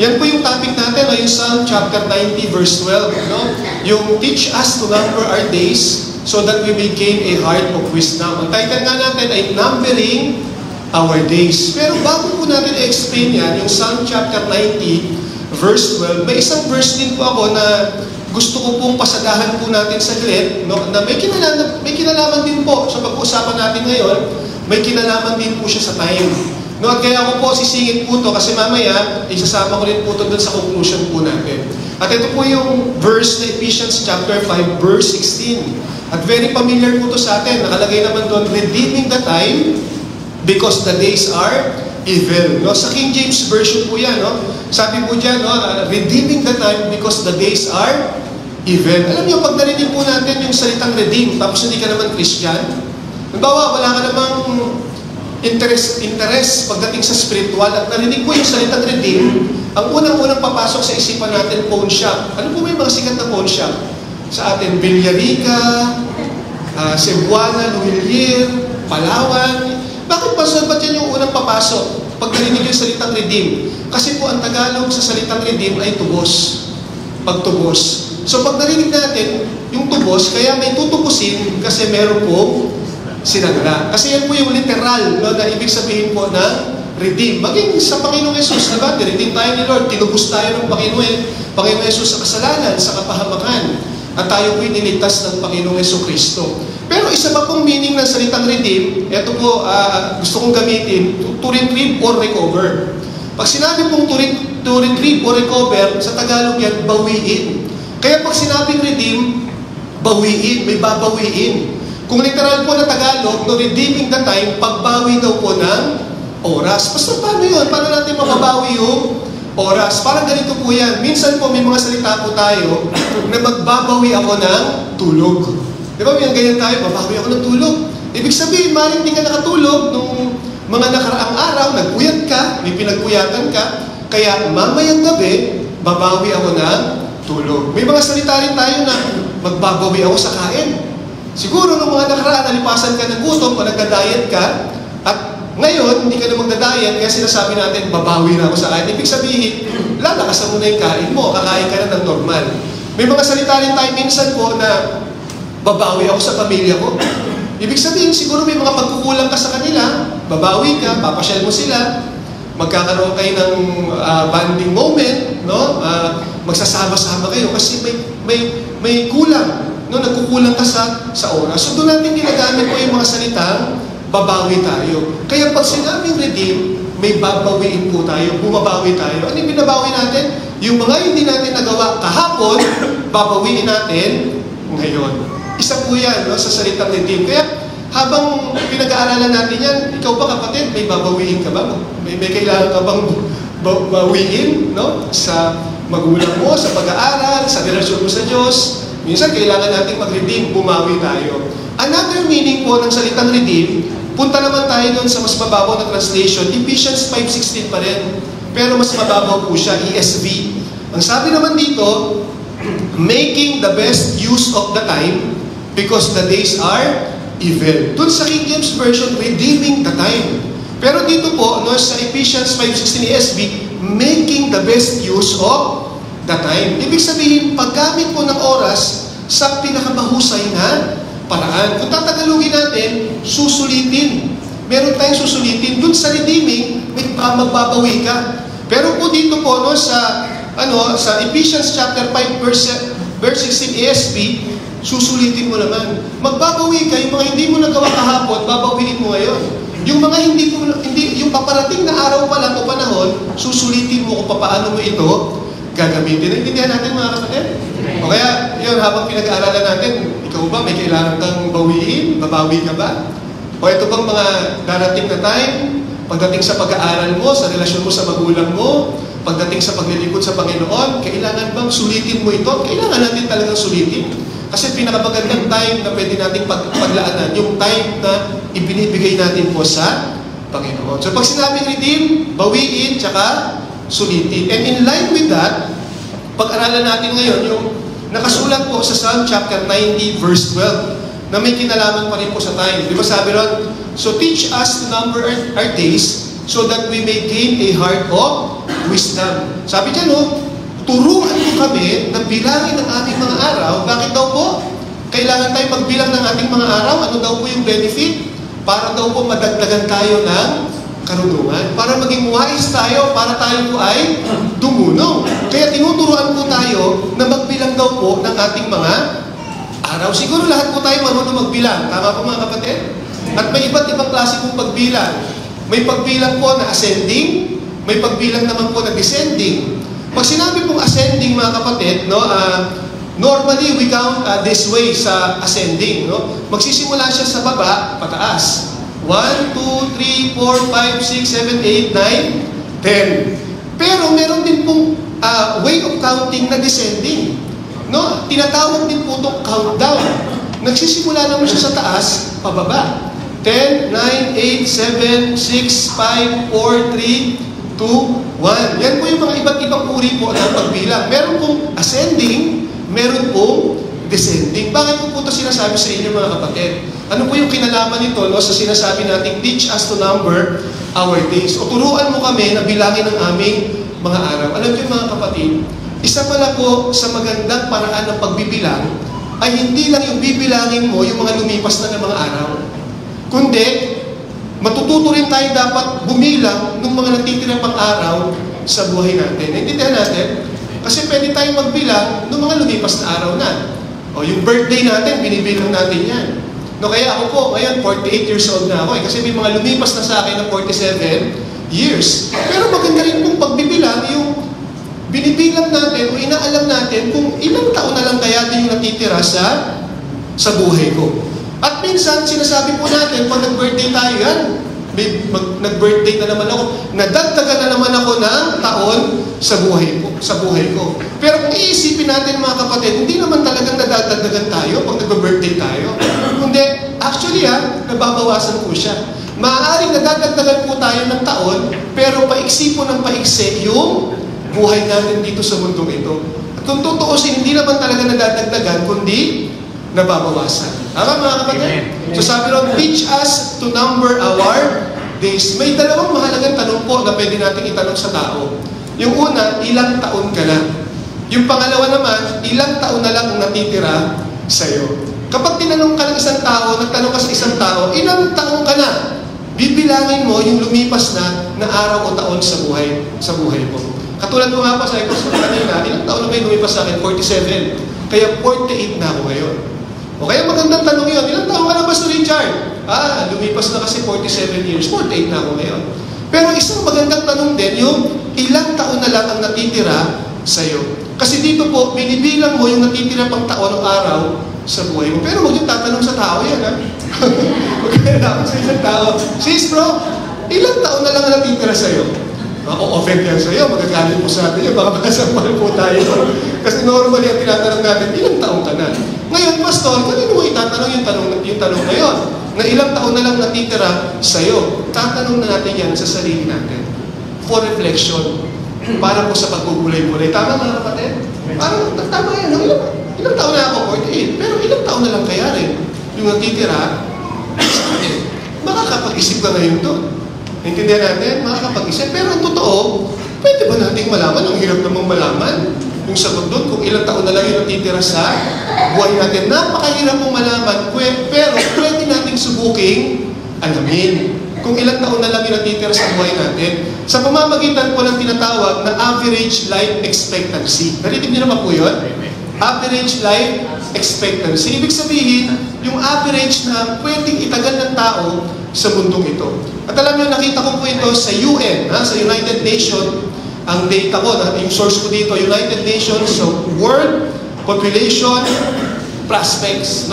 Yan po yung topic natin, no? Yung Psalm chapter 90 verse 12. No? Yung teach us to number our days so that we may gain a heart of wisdom. Ang title nga natin ay Numbering Our Days. Pero bago po natin i-explain yan, yung Psalm chapter 90 verse 12, may isang verse din po ako na gusto ko pong pasagahan po natin saglit, no? Na may kinalaman din po sa pag-uusapan natin ngayon, may kinalaman din po siya sa time. No, at kaya ako po sisingit po ito kasi mamaya isasama ko rin po ito doon sa conclusion po natin. At ito po yung verse na Ephesians chapter 5 verse 16. At very familiar po ito sa atin. Nakalagay naman doon, redeeming the time because the days are evil. No, sa King James Version po yan. No? Sabi po dyan, no, redeeming the time because the days are evil. Alam niyo, pag narinig po natin yung salitang redeem tapos hindi ka naman Christian, halimbawa, wala ka namang interest pagdating sa spiritual at narinig po yung salitang redeem, ang unang-unang papasok sa isipan natin, pawn shop. Ano po may mga sikat na pawn shop? Sa atin, Villarica, Cebuana, Luillier, Palawan. Bakit pa ba't yan yung unang papasok pag narinig yung salitang redeem? Kasi po ang Tagalog sa salitang redeem ay tubos. Pagtubos. So pag narinig natin yung tubos, kaya may tutubusin kasi meron pong sinagla. Kasi yan po yung literal, no, na ibig sabihin po na redeem. Maging sa Panginoong Yesus, diba? Redeem tayo ni Lord, tinubos tayo ng Panginoong Yesus sa kasalanan, sa kapahamakan. At tayo po'y niligtas ng Panginoong Jesucristo. Pero isa pa pong meaning ng salitang redeem, ito po gusto kong gamitin, to retrieve or recover. Pag sinabi pong to retrieve or recover, sa Tagalog yan, bawiin. Kaya pag sinabing redeem, bawiin, may babawiin. Kung literal po na Tagalog, no, redeeming the time, pagbawi daw po ng oras. Basta paano yun? Paano natin mababawi yung oras? Parang ganito po yan. Minsan po may mga salita po tayo na magbabawi ako ng tulog. Di ba? May ganyan tayo, babawi ako ng tulog. Ibig sabihin, maaaring hindi ka nakatulog nung mga nakaraang araw, nagpuyat ka, may pinagpuyatan ka, kaya mamayang gabi, babawi ako ng tulog. May mga salita rin tayo na magbabawi ako sa kain. Siguro nung mga nakaraan, nalipasan ka ng gutom o nagda-diet ka, at ngayon, hindi ka na magda-diet, kaya sinasabi natin, babawi na ako sa kain. Ibig sabihin, lalakasan mo na yung kain mo, kakain ka na ng normal. May mga salita rin tayo minsan po na babawi ako sa pamilya ko. Ibig sabihin, siguro may mga pagkukulang ka sa kanila, babawi ka, papasyal mo sila, magkakaroon kayo ng bonding moment, no? Magsasama-sama kayo kasi may kulang. No, nagkukulang ka sa oras. So doon natin ginagamit po yung mga salitang babawi tayo. Kaya pag sinabing redeem, may babawiin po tayo, bumabawi tayo. Ano yung binabawi natin? Yung mga hindi natin nagawa kahapon, babawiin natin ngayon. Isa po yan, no, sa salitang redeem. Kaya habang pinag-aaralan natin yan, ikaw ba kapatid, may babawiin ka ba? May kailangan ka bang bawiin, no? Sa magulang mo, sa pag-aaral, sa relasyon mo sa Diyos. Minsan, kailangan nating mag-redeem, bumawi tayo. Another meaning po ng salitang redeem, punta naman tayo doon sa mas mababaw na translation, Ephesians 5:16 pa rin. Pero mas mababaw po siya, ESV. Ang sabi naman dito, making the best use of the time because the days are evil. Doon sa King James Version, redeeming the time. Pero dito po, no, sa Ephesians 5:16 ESV, making the best use of the time. Ibig sabihin, paggamit po ng oras sa pinakamahusay na paraan. Kung tatagalugin natin, susulitin. Meron tayong susulitin. Doon sa redeeming, may magbabawi ka. Pero po dito po, no, sa Ephesians chapter 5 verse 16 ESV, susulitin mo naman. Magbabawi ka, yung mga hindi mo nagawa kahapon, babawiin mo ngayon. Yung mga yung paparating na araw pa lang o panahon, susulitin mo kung paano mo ito gagamitin. Naintindihan natin mga kapatid? O kaya, yun, habang pinag-aaralan natin, ikaw ba, may kailangan kang bawiin? Babawi ka ba? O ito bang mga darating na time, pagdating sa pag-aaral mo, sa relasyon mo sa magulang mo, pagdating sa paglilingkod sa Panginoon, kailangan bang sulitin mo ito? Kailangan natin talagang sulitin. Kasi pinakamagandang time na pwede nating paglaanan, yung time na ibinibigay natin po sa Panginoon. So pag sinabing redeem, bawiin, tsaka sulitin. And in line with that, pag-aralan natin ngayon yung nakasulat po sa Psalm chapter 90 verse 12 na may kinalaman pa rin po sa time. Di ba sabi ron, so teach us to number our days so that we may gain a heart of wisdom. Sabi dyan, turuan mo kami na bilangin ang aming mga araw. Bakit daw po? Kailangan tayo magbilang ng ating mga araw. Ano daw po yung benefit? Para daw po madagdagan tayo ng karunungan. Para maging wise tayo, para tayo po ay dumunong. Kaya tinuturuan po tayo na magbilang daw po ng ating mga araw. Siguro lahat po tayo marunong magbilang. Tama po mga kapatid? At may iba't ibang klase pong pagbilang. May pagbilang po na ascending, may pagbilang naman po na descending. Pag sinabi pong ascending mga kapatid, normally we count this way sa ascending. Magsisimula siya sa baba, pataas. 1, 2, 3, 4, 5, 6, 7, 8, 9, 10. Pero meron din pong way of counting na descending. Tinatawag din po itong countdown. Nagsisimula naman siya sa taas, pababa. 10, 9, 8, 7, 6, 5, 4, 3, 2, 1. Yan po yung mga iba't ibang uri po ng pagbilang. Meron pong ascending, meron pong descending. Bakit po ito sinasabi sa inyo mga kapatid? Ano po yung kinalaman nito sa sinasabi nating teach us to number our days? O turuan mo kami na bilangin ang aming mga araw. Alam niyo mga kapatid, isa pala po sa magandang paraan ng pagbibilang ay hindi lang yung bibilangin mo yung mga lumipas na ng mga araw. Kundi, matututo rin tayo dapat bumilang ng mga natitirang pang araw sa buhay natin. Naintindihan natin? Kasi pwede tayong magbilang ng mga lumipas na araw na. O yung birthday natin, binibilang natin yan. Kaya ako po, ngayon, 48 years old na ako. Kasi may mga lumipas na sa akin ng 47 years. Pero maganda rin pong pagbibilang, yung binibilang natin o inaalam natin kung ilang taon na lang kaya din yung natitira sa buhay ko. At minsan, sinasabi po natin, pag nag-birthday tayo yan, nag-birthday na naman ako, nadagdagan na naman ako ng taon sa buhay ko. Pero kung iisipin natin mga kapatid, hindi naman talagang nadagdagan tayo pag nag-birthday tayo. Kundi, actually nababawasan po siya. Maaaring nadagdagan po tayo ng taon, pero paiksi po ng paiksi yung buhay natin dito sa mundong ito. At kung tutuusin, hindi naman talaga nadadagdagan, kundi nababawasan. Tama mga kapatid? So sabi ron, teach us to number our days. May dalawang mahalagang tanong po na pwede natin itanong sa tao. Yung una, ilang taon ka na? Yung pangalawa naman, ilang taon na lang ang natitira sa'yo. Kapag tinanong ka ng isang tao, nagtanong ka sa isang tao, ilang taon ka na? Bibilangin mo yung lumipas na araw o taon sa buhay mo. Katulad mo nga pa sa ito sa kanina, ilang taon na may lumipas sa akin? 47. Kaya 48 na ako ngayon. O kaya magandang tanong yun, ilang taon ka na ba, Pastor Richard? Lumipas na kasi 47 years, 48 na ako ngayon. Pero isang magandang tanong din, yung ilang taon na lang ang natitira sa'yo. Kasi dito po, binibilang mo yung natitira pang taon o araw sa buhay mo. Pero huwag yung tatanong sa tao yan, Huwag kaya dapat sa isang tao, sis bro, ilang taon na lang ang natitira sa'yo? Offend yan sa'yo, magagalit mo sa atin yun, baka masampal po tayo. Kasi normally ang tinatanong natin, ilang taon ka na? Ngayon, Pastor, kanino mo itatanong yung tanong ngayon? Na ilang taon na lang natitira sa'yo? Tatanong na natin yan sa sarili natin. For reflection. Para po sa pagbubulay-bulay. Tama mga kapatid? Parang, tama yan. Ilang taon na ako? 48. Pero ilang taon na lang kaya rin yung natitira sa atin? Makakapag-isip ka ngayon doon. Naintindihan natin? Makakapag-isip. Pero ang totoo, pwede ba nating malaman? Ang hirap namang malaman. Yung sagot doon, kung ilang taon na lang yung natitira sa buhay natin. Napakahirap mong malaman, pero pwede nating subuking alamin kung ilang taon na lang yung natitira sa buhay natin. Sa pamamagitan po ng tinatawag na average life expectancy. Narinig niyo naman po yun? Average life expectancy. Ibig sabihin, yung average na pwedeng itagal ng tao sa mundong ito. At alam niyo, nakita ko po ito sa UN, sa United Nations. Ang data ko, yung source ko dito, United Nations, so World Population Prospects,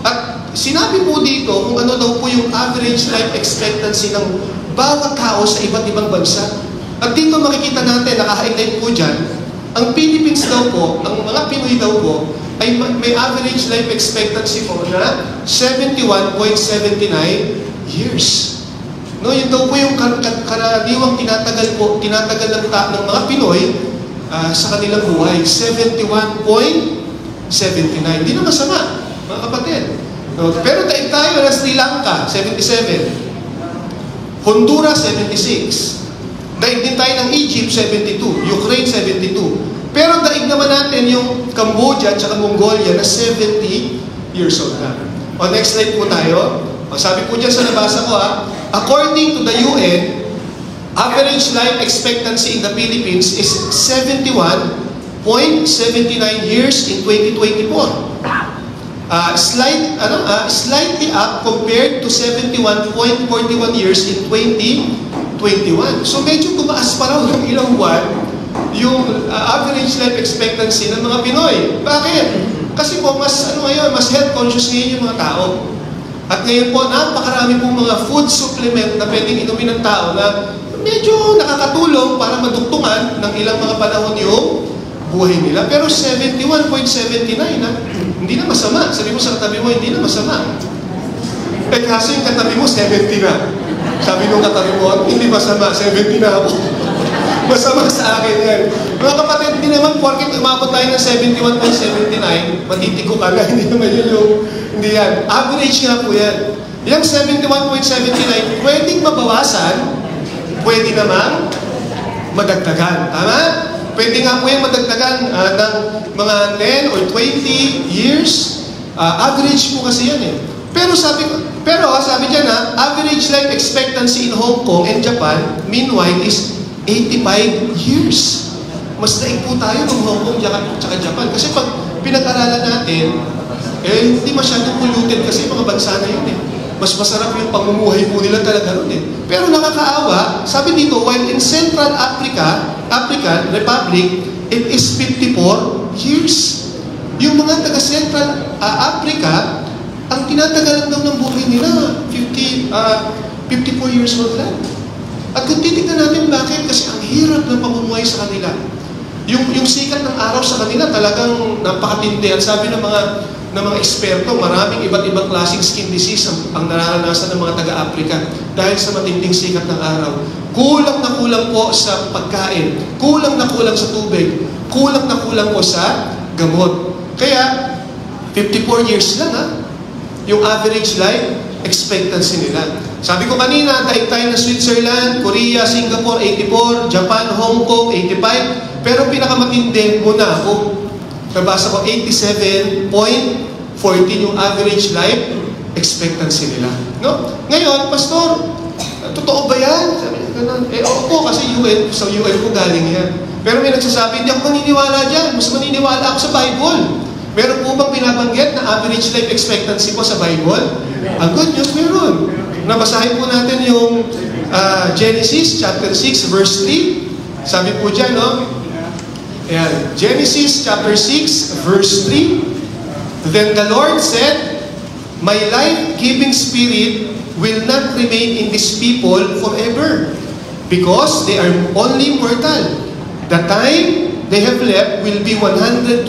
At sinabi po dito kung ano daw po yung average life expectancy ng bawat tao sa iba't ibang bansa. At dito makikita natin, naka-highlight po dyan, ang Philippines daw po, ang mga Pinoy daw po, ay may average life expectancy po na 71.79 years. Yun daw po yung karaniwang tinatagal ng mga Pinoy sa kanilang buhay. 71.79. Hindi na masama, mga kapatid. Pero tayo na Sri Lanka, 77. Honduras, 76. Daig din tayo ng Egypt, 72. Ukraine, 72. Pero daig naman natin yung Cambodia at Mongolia na 70 years old na. O next slide po tayo. O, sabi po dyan sa nabasa ko according to the UN, average life expectancy in the Philippines is 71.79 years in 2024. Slightly up compared to 71.41 years in 2021. So medyo tumaas pa raw ng ilang buwan yung average life expectancy ng mga Pinoy. Bakit? Kasi po mas health conscious ngayon yung mga tao. At ngayon po, napakarami pong mga food supplement na pwedeng inumin ng tao na medyo nakakatulong para madugtungan ng ilang mga panahon yung buhay nila. Pero 71.79 hindi na masama. Sabi mo sa katabi mo, hindi na masama. Eh kasi yung katabi mo, 70 na. Sabi nung katabi mo, hindi masama, 70 na ako. Masama sa akin yan. Mga kapatid, hindi naman porket umabot tayo ng 71.79, matitiko ka na, hindi naman yun yung, hindi yan. Average nga po yan. Yung 71.79, pwedeng mabawasan, pwede naman madagdagan. Tama? Pwede nga po yung madagdagan ng mga 10 or 20 years. Average po kasi yan eh. Pero sabi dyan average life expectancy in Hong Kong and Japan, meanwhile, is 85 years. Mas daig po tayo ng Hong Kong at Japan. Kasi pag pinag-aralan natin, hindi masyadong polluted kasi mga bansa na yun eh. Mas masarap yung pamumuhay po nila talaga ron eh. Pero nakakaawa, sabi dito, while in Central African Republic, it is 54 years. Yung mga taga-Central Africa, ang tinatagalan daw ng buhay nila, 54 years old lang. At kung titignan natin bakit, kasi ang hirap ng pamumuhay sa kanila. Yung sikat ng araw sa kanila talagang napakatindi. At sabi ng mga eksperto, maraming iba't ibang klaseng skin disease ang nararanasan ng mga taga-Africa dahil sa matinding sikat ng araw. Kulang na kulang po sa pagkain, kulang na kulang sa tubig, kulang na kulang po sa gamot. Kaya, 54 years lang yung average life expectancy nila. Sabi ko kanina, daig tayo ng Switzerland, Korea, Singapore, 84, Japan, Hong Kong, 85, pero pinakamatindi muna ako. Nabasa ko, 87.14 yung average life expectancy nila. No? Ngayon, Pastor, totoo ba yan? Sabi niya, ganun. Opo, kasi sa UN ko galing yan. Pero may nagsasabi, hindi ako maniniwala dyan. Mas maniniwala ako sa Bible. Meron po bang binabanggit na average life expectancy po sa Bible? Ang good news, meron. Nabasahin po natin yung Genesis chapter 6 verse 3. Sabi po dyan, no? Ayan. Genesis chapter 6 verse 3. Then the Lord said, my life-giving spirit will not remain in these people forever, because they are only mortal. The time they have left will be 120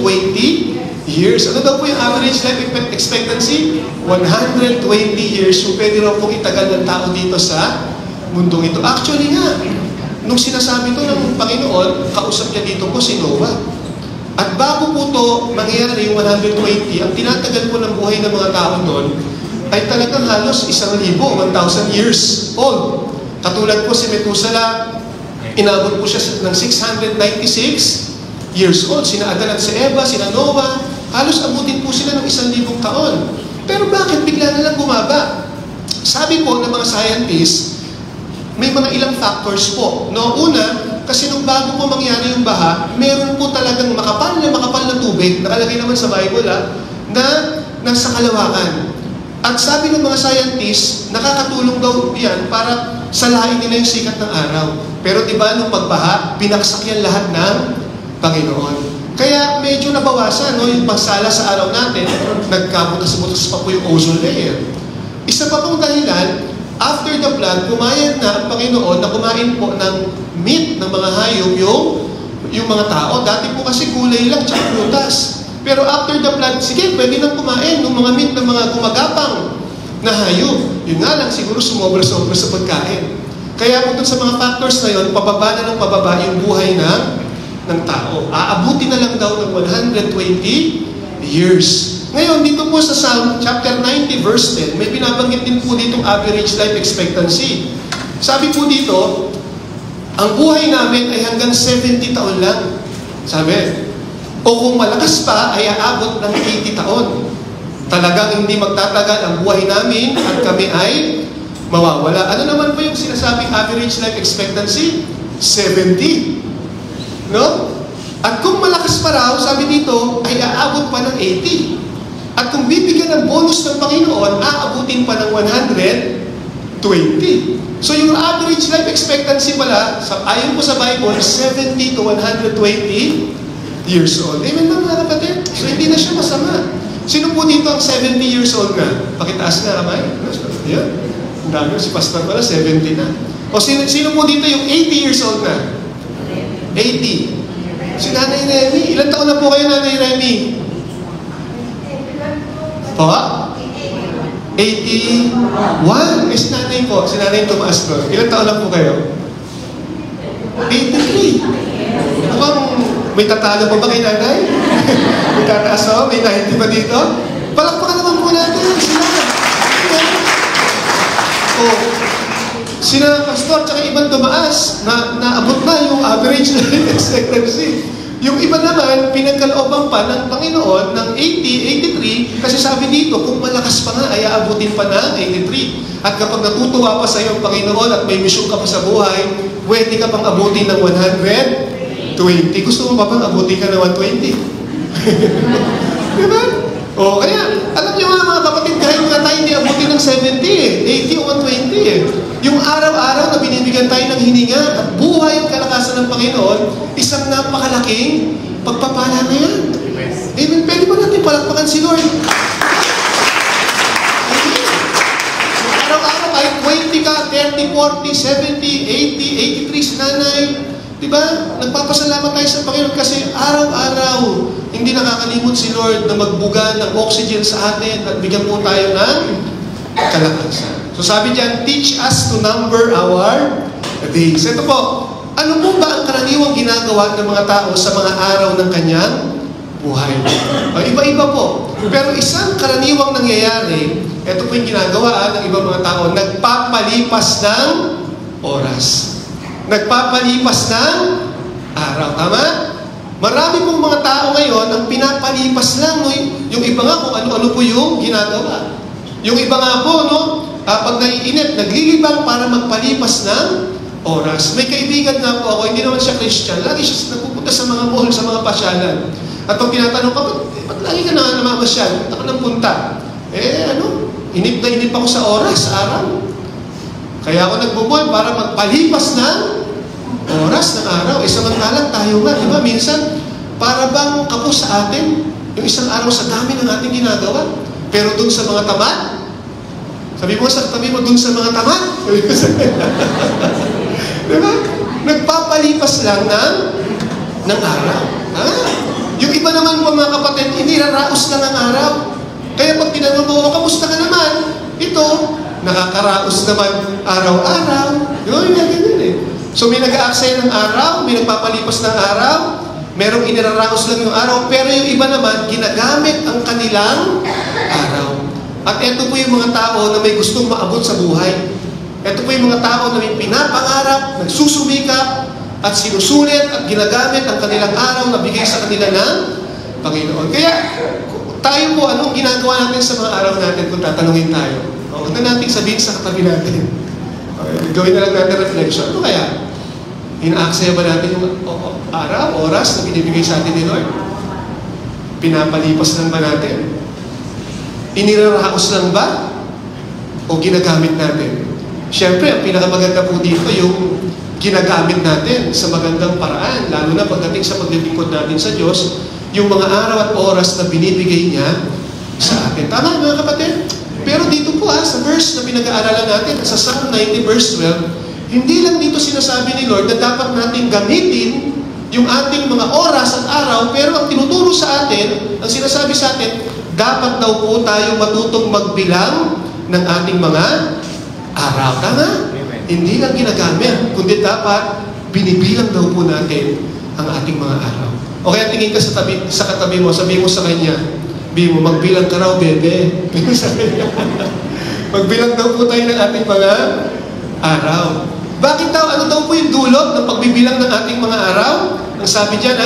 years. Ano daw po yung average life expectancy? 120 years. So pwede raw pong itagal ng tao dito sa mundong ito. Actually nga, nung sinasabi to ng Panginoon, kausap niya dito po si Noah. At bago po to mangyari yung 120, ang tinatagal po ng buhay ng mga tao noon ay talagang halos 1,000, 1,000 years old. Katulad po si Methuselah, inabot po siya ng 696 years old. Sina Adan at si Eva, sina Noah, halos abutin po sila ng 1,000 taon. Pero bakit bigla na lang bumaba? Sabi po ng mga scientists, may mga ilang factors po. No, una, kasi nung bago po mangyari yung baha, meron po talagang makapal na tubig, nakalagay naman sa Bible na nasa kalawakan. At sabi ng mga scientists, nakakatulong daw yan para salain nila yung sikat ng araw. Pero diba nung pagbaha, binaksak yan lahat ng Panginoon. Kaya medyo nabawasan yung pagsala sa araw natin, nagkabutas-butas pa po yung ozone layer. Isa pa pong dahilan, after the flood, pumayag na ang Panginoon na kumain po ng meat ng mga hayop yung mga tao. Dati po kasi gulay lang tsaka prutas. Pero after the flood, sige, pwede nang kumain ng mga meat ng mga gumagapang na hayop. Yun nga lang, siguro sumobra-sobra sa pagkain. Kaya po dun sa mga factors na yun, pababa na ng pababa yung buhay ng tao. Aabuti na lang daw ng 120 years. Ngayon, dito po sa Psalm chapter 90 verse 10, may binabanggit din po ditong average life expectancy. Sabi po dito, ang buhay namin ay hanggang 70 taon lang. Sabi, o kung malakas pa, ay aabot ng 80 taon. Talagang hindi magtatagal ang buhay namin at kami ay mawawala. Ano naman po yung sinasabing average life expectancy? 70. No? At kung malakas pa raw, sabi dito, ay aabot pa ng 80. At kung bibigyan ng bonus ng Panginoon, aabutin pa ng 120. So yung average life expectancy pala, ayon po sa Bible, 70 to 120 years old. Amen ba mga kapatid? So hindi na siya masama. Sino po dito ang 70 years old na? Pakitaas na kamay. Yan. Ang dami, si Pastor pala, 70 na. O sino po dito yung 80 years old na? 80. Si Nanay Remy. Ilan taon na po kayo, Nanay Remy? Po? 81. Eh, si Nanay po. Si Nanay tumaas ko. Ilan taon na po kayo? 83. Mukhang may tatalo pa ba kay Nanay? May tataas ako? May 90 ba dito? Palakpakan naman po natin. Sina Pastor tsaka ibang tumaas na naabot na yung average life expectancy. Yung iba naman, pinagkalooban pa ng Panginoon ng 80, 83, kasi sabi dito, kung malakas pa nga, ay aabutin pa ng 83. At kapag natutuwa pa sa iyo ang Panginoon at may misyon ka pa sa buhay, pwede ka pang abutin ng 120. Gusto mo pa bang abutin ka ng 120? Diba? O, kaya, alam niyo mga kapatid, kahit nga tayo hindi abutin ng 70 80 o 120 Yung araw-araw na binibigyan tayo ng hininga at buhay at kalakasan ng Panginoon, isang napakalaking pagpapala na yan. Amen. Pwede ba natin palakpakan si Lord? Araw-araw, kahit 20 ka, 30, 40, 70, 80, 83 si nanay. Diba? Nagpapasalamat tayo sa Panginoon kasi araw-araw, hindi nakakalimot si Lord na magbuga ng oxygen sa atin at bigyan po tayo ng kalakasan. So sabi diyan, teach us to number our days. Ito po, ano po ba ang karaniwang ginagawa ng mga tao sa mga araw ng kanyang buhay? Iba-iba po. Pero isang karaniwang nangyayari, ito po yung ginagawa ng ibang mga tao, nagpapalipas ng oras. Nagpapalipas ng araw. Tama? Marami pong mga tao ngayon ang pinapalipas lang. No? Yung iba nga kung ano-ano po yung ginagawa. Yung iba nga po, no? Pag naiinip, naglilibang para magpalipas ng oras. May kaibigan nga po ako, hindi naman siya Christian. Lagi siya nagpupunta sa mga mall, sa mga pasyalan. At pag tinatanong ka, ba't lagi ka na namamasyal? Ba't ako nang punta? Inip na inip ako sa oras, sa araw. Kaya ako nagbubol para magpalipas ng oras ng araw. Samantalang tayo nga, di ba? Minsan, para bang kapos sa atin, yung isang araw sa dami ng ating ginagawa. Pero dun sa mga tamad, sabi mo sa tabi mo, dun sa mga tamad. Diba? Nagpapalipas lang ng araw. Yung iba naman po mga kapatid, hindi raraos lang ang araw. Kaya pag tinanong mo, kamusta ka naman? Ito, nakakaraos naman araw-araw. Yung ganyan eh. So may nag-aaksaya ng araw, may nagpapalipas ng araw, merong iniraraos lang yung araw, pero yung iba naman, ginagamit ang kanilang araw. At ito po yung mga tao na may gustong maabot sa buhay. Ito po yung mga tao na may pinapangarap, nagsusumikap, at sinusulit at ginagamit ang kanilang araw na bigay sa kanila ng Panginoon. Kaya, tayo po, anong ginagawa natin sa mga araw natin kung tatanungin tayo? Huwag na natin sabihin sa katabi natin. Gawin na lang natin reflection. Ano kaya? Inaaksaya ba natin yung araw, oras na binibigay sa atin ni Lord? Pinapalipas lang ba natin? Iniraraos lang ba? O ginagamit natin? Siyempre, ang pinakamaganda po dito yung ginagamit natin sa magandang paraan, lalo na pagdating sa paglilingkod natin sa Diyos, yung mga araw at oras na binibigay niya sa atin. Tama mga kapatid? Pero dito po sa verse na pinag-aaralan natin, sa Psalm 90 verse 12, hindi lang dito sinasabi ni Lord na dapat natin gamitin yung ating mga oras at araw, pero ang tinuturo sa atin, ang sinasabi sa atin, dapat daw po tayo matutong magbilang ng ating mga araw. Tama? Hindi lang ginagamit, kundi dapat binibilang daw po natin ang ating mga araw. O kaya tingin ka sa katabi mo, sabi mo sa kanya, sabi mo, magbilang ka raw, bebe. Magbilang daw po tayo ng ating mga araw. Bakit daw? Ano daw po yung dulot ng pagbibilang ng ating mga araw? Ang sabi dyan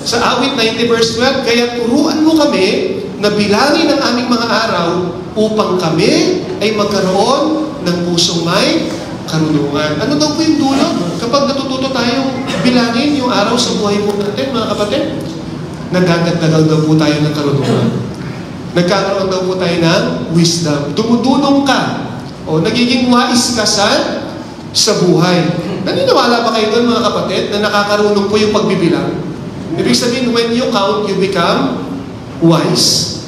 sa awit 90 verse 12, kaya turuan mo kami na bilangin ang aming mga araw upang kami ay magkaroon ng pusong may karunungan. Ano daw po yung dulot? Kapag natututo tayong bilangin yung araw sa buhay po natin, mga kapatid, nagdadagdagan daw po tayo ng karunungan. Nagkakaroon daw po tayo ng wisdom. Dumudunong ka o nagiging wise ka sa buhay. Naniniwala ba kayo doon, mga kapatid, na nakakarunong po yung pagbibilang? Ibig sabihin, when you count, you become wise.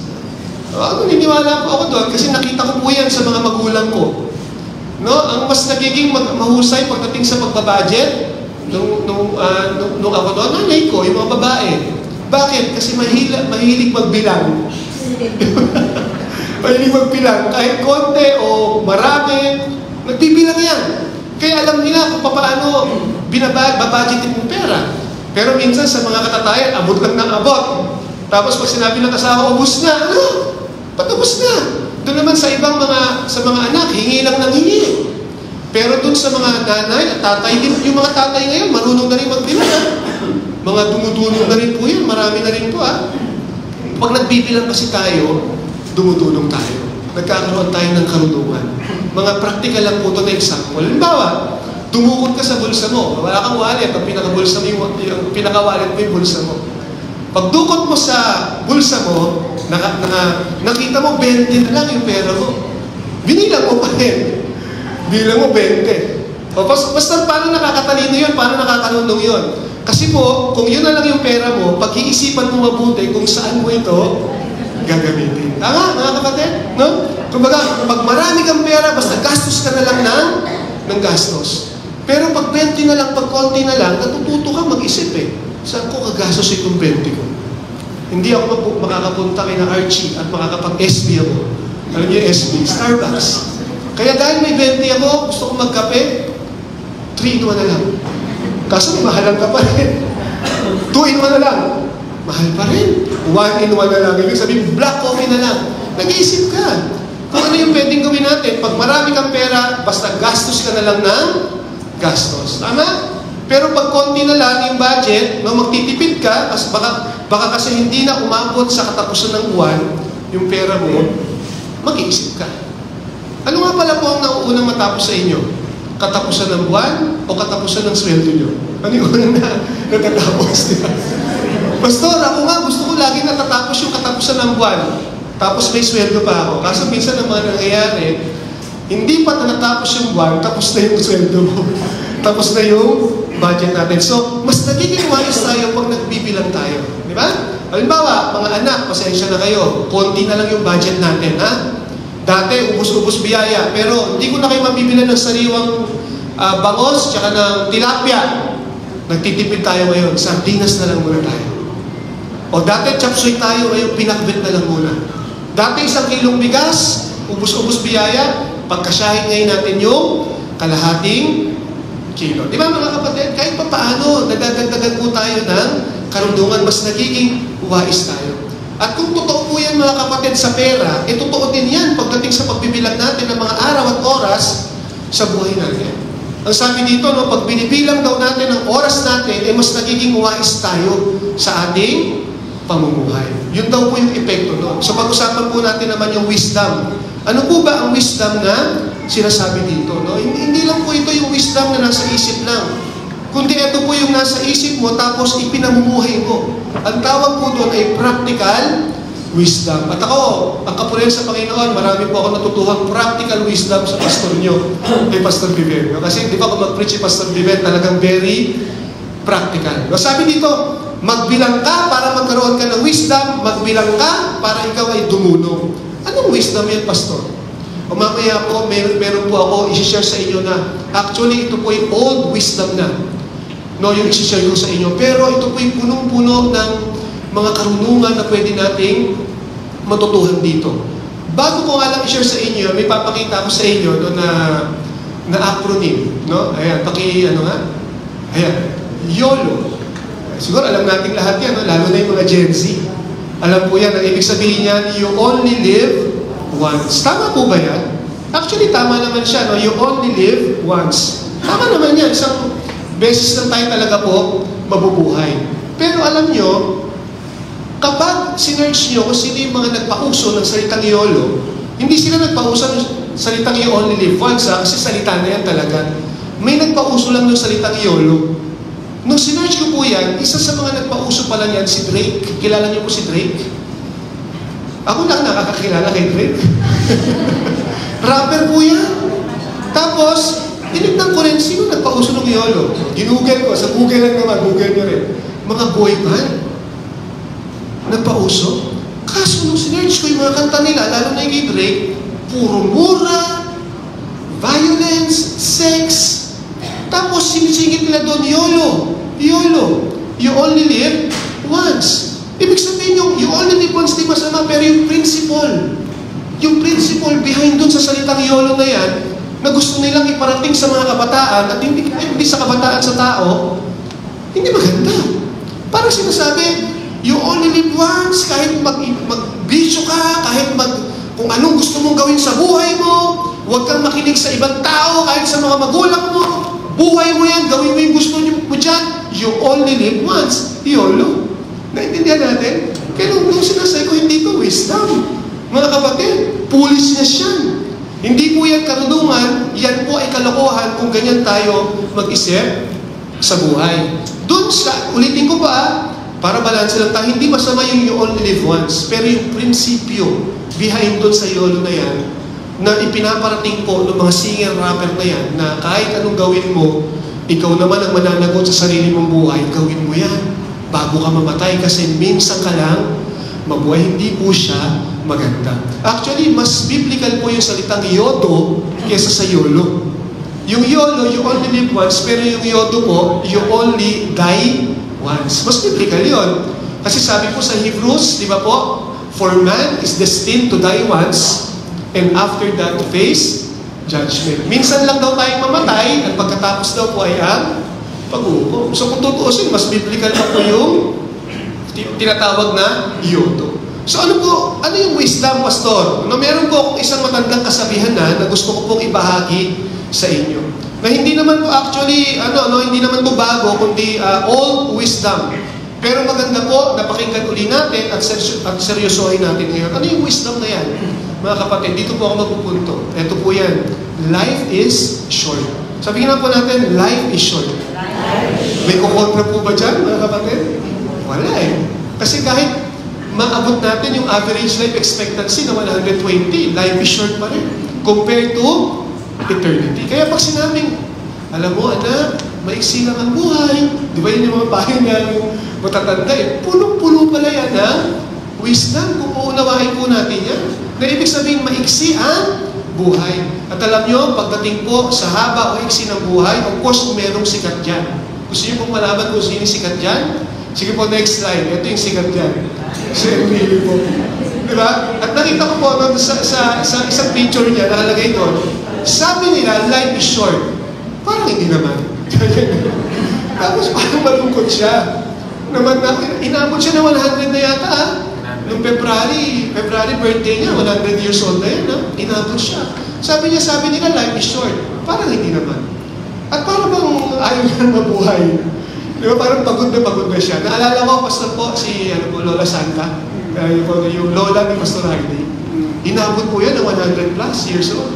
Naniniwala po ako doon kasi nakita ko po yan sa mga magulang ko. No? Ang mas nagiging mahusay pagdating sa pagbabudget, nung ako doon, nanay ko, yung mga babae. Bakit? Kasi mahilig magbilang. Mahilig magbilang. Kahit konti o marami, nagbibilang yan. Kaya alam nila kung paano babudgetin yung pera. Pero minsan sa mga katatayan, abot lang ng abot. Tapos pag sinabi ng asawa, ubus na. Ano? Ba't ubus na? Doon naman sa ibang sa mga anak, hingi lang ng hingi. Pero doon sa mga nanay at tatay, yung mga tatay ngayon, marunong na rin magbilang. Mga dumudulong na rin po yan. Marami na rin po Pag nagbibilang kasi tayo, dumudulong tayo. Nagkakaroon tayo ng karunungan. Mga practical lang po ito na example. Halimbawa, dumukot ka sa bulsa mo. Wala kang wallet. Ang pinaka-wallet mo yung bulsa mo. Pag dukot mo sa bulsa mo, nakita mo 20 na lang yung pera mo. Binilang mo pa rin. Bilang mo 20. Basta paano nakakatalino yun? Paano nakakarunong yun? Kasi po, kung yun na lang yung pera mo, pag-iisipan mo mabuti kung saan mo ito gagamitin. Mga kapatid, no? Kumbaga, pag marami kang pera, basta gastos ka na lang ng gastos. Pero pag 20 na lang, pag konti na lang, natututo ka mag-isip Saan ko kagastos itong 20 ko? Hindi ako makakapunta kay na Archie at makakapag-SB ako. Alam niyo yung SB? Starbucks. Kaya dahil may 20 ako, gusto ko magkape, 3 in 1 na lang. Kaso mahalan ka pa rin. 2 in 1 na lang. Mahal pa rin. 1 in 1 na lang. Ibig sabihin, black coffee na lang. Nag-iisip ka. Kung ano yung pwedeng gawin natin, pag marami kang pera, basta gastos ka na lang ng gastos. Tama? Pero pag konti na lang yung budget, magtitipid ka, baka kasi hindi na umabot sa katapusan ng buwan, yung pera mo, mag-iisip ka. Ano nga pala po ang nauunang matapos sa inyo? Katapusan ng buwan o katapusan ng sweldo nyo? Ano yung unang natatapos? Diba? Pastor, ako nga, gusto ko lagi natatapos yung katapusan ng buwan. Tapos may sweldo pa ako. Kaso minsan naman nangyayari, hindi pa natapos yung buwan, tapos na yung sweldo mo. Tapos na yung budget natin. So, mas nagiging wise tayo pag nagbibilang tayo. Di ba? Halimbawa, mga anak, pasensya na kayo. Konti na lang yung budget natin, Dati, ubus-ubus biyaya. Pero hindi ko na kayo mabibilan ng sariwang bangos, tsaka ng tilapia. Nagtitipid tayo ngayon. Sardinas na lang muna tayo. O dati, chapsuy tayo. Ngayon, pinakbit na lang muna. Dati, 1 kilong bigas, ubus-ubus biyaya. Pagkasyahin ngayon natin yung kalahating kilo. Di ba mga kapatid? Kahit pa paano, nadadagdagan po tayo ng karunungan, mas nagiging wise tayo. At kung totoo po yan mga kapatid sa pera, totoo din yan pagdating sa pagbibilang natin ng mga araw at oras sa buhay natin. Ang sabi dito, pag binibilang daw natin ang oras natin, mas nagiging wise tayo sa ating pamumuhay. Yun daw po yung epekto doon. So pag-usapan po natin naman yung wisdom. Ano po ba ang wisdom na sinasabi dito? Hindi lang po ito yung wisdom na nasa isip lang. Kundi ito po yung nasa isip mo tapos ipinamumuhay mo. Ang tawag po doon ay practical wisdom. At ako, ang kapulihan sa Panginoon, marami po ako natutuhang practical wisdom sa pastor nyo, kay Pastor Viven. Kasi di ba kung mag-preach si Pastor Viven, talagang very practical. Sabi dito, magbilang ka para magkaroon ka ng wisdom, magbilang ka para ikaw ay dumulong. Anong wisdom yan, Pastor? O mamaya po, meron po ako isi-share sa inyo na actually ito po yung old wisdom na. Yung isi-share ko sa inyo. Pero ito po yung punong-puno ng mga karunungan na pwede nating matutuhan dito. Bago ko nga lang i-share sa inyo, may papakita ko sa inyo na acronym. Ayan, Ayan, YOLO. Siguro alam nating lahat yan, lalo na yung mga Gen Z. Alam po yan, ang ibig sabihin yan, you only live once. Tama po ba yan? Actually, tama naman siya. You only live live once. Tama naman yan, isang beses lang tayo talaga po mabubuhay. Pero alam nyo, kapag sinerch nyo kung sino yung mga nagpauso ng salitang YOLO, hindi sila nagpauso ng salitang you only live once, kasi salita na yan talaga. May nagpauso lang ng salitang YOLO. Nung sinerch ko po yan, isa sa mga nagpauso pala niyan, si Drake. Kilala niyo po si Drake? Ako lang nakakakilala kay Drake. Rapper po yan. Tapos, tinignan ko rin, sino nagpauso ng YOLO? Ginugel ko, sa Google lang naman, Google nyo rin. Mga boy band. Nagpauso. Kaso nung sinerch ko yung mga kanta nila, lalo na yung kay Drake, puro mura, violence, sex. Tapos sinisingit nila doon, YOLO. YOLO. You only live once. Ibig sabihin yung you only live once di masama, pero yung principle behind doon sa salitang YOLO na yan, na gusto nilang iparating sa mga kabataan at hindi sa kabataan sa tao, hindi maganda. Parang sinasabi, you only live once, kahit mag-bisyo ka, kahit kung anong gusto mong gawin sa buhay mo, huwag kang makinig sa ibang tao, kahit sa mga magulang mo, buhay mo yan, gawin mo yung gusto mo dyan, you only live once, YOLO. Naintindihan natin? Kaya nung sinasabi ko, hindi ko wisdom. Mga kapatid, foolishness yan. Hindi po yan karunungan, yan po ay kalokohan kung ganyan tayo mag-isip sa buhay. Doon sa, ulitin ko pa, para balanse lang tayo, hindi masama yung you only live once, pero yung prinsipyo behind doon sa YOLO na yan, na ipinaparating po ng mga singer-rapper na yan, na kahit anong gawin mo, ikaw naman ang mananagot sa sarili mong buhay, gawin mo yan bago ka mamatay kasi minsan ka lang mabuhay. Hindi po siya maganda. Actually, mas biblical po yung salitang YODO kesa sa YOLO. Yung YOLO, you only live once, pero yung YODO po, you only die once. Mas biblical yun. Kasi sabi po sa Hebrews, di ba po, for man is destined to die once, and after that to face judgment. Minsan lang daw tayong mamatay, at pagkatapos daw po ay ang pag-upo. So kung tutuusin, mas biblical pa po yung tinatawag na YODO. So ano yung wisdom, Pastor? Meron po akong isang matandang kasabihan na gusto ko pong ibahagi sa inyo. Na hindi naman po actually, hindi naman po bago, kundi old wisdom. Pero maganda po, napakinggan uli natin at seryosohin natin ngayon. Ano yung wisdom na yan? Mga kapatid, dito po ako magpupunto. Ito po yan. Life is short. Sabihin na po natin, life is short. May kukontra po ba dyan, mga kapatid? Wala eh. Kasi kahit maabot natin yung average life expectancy na 120, life is short pa rin. Compared to eternity. Kaya pag sinabing, alam mo, anak, maiksi lang ang buhay. Di ba yun yung mga bahay na matatanda eh? Pulong-pulo pala yan, ha? Wisdom, kung uunawain po natin yan. Na ibig sabihin, maiksi ang buhay. At alam nyo, pagdating po sa haba o iksi ng buhay, of course, merong sikat dyan. Gusto nyo pong malaman kung sino yung sikat dyan? Sige po, next slide. Ito yung sikat dyan. Si Emilio po. Diba? At nakita ko po sa isang picture niya, nakalagay doon, sabi nila, life is short. Parang hindi naman. Tapos parang malungkot siya. Naman inabot siya na 100 na yata, ha? Noong February birthday niya, 100 years old na yun, ha? Inabot siya. Sabi nila, life is short. Parang hindi naman. At parang bang ayaw niya mabuhay. Di ba? Parang pagod na siya. Naalala ko, Pastor po, si Lola Santa, yung lola ni Pastor Hardy. Inabot po yan ng 100 plus years old.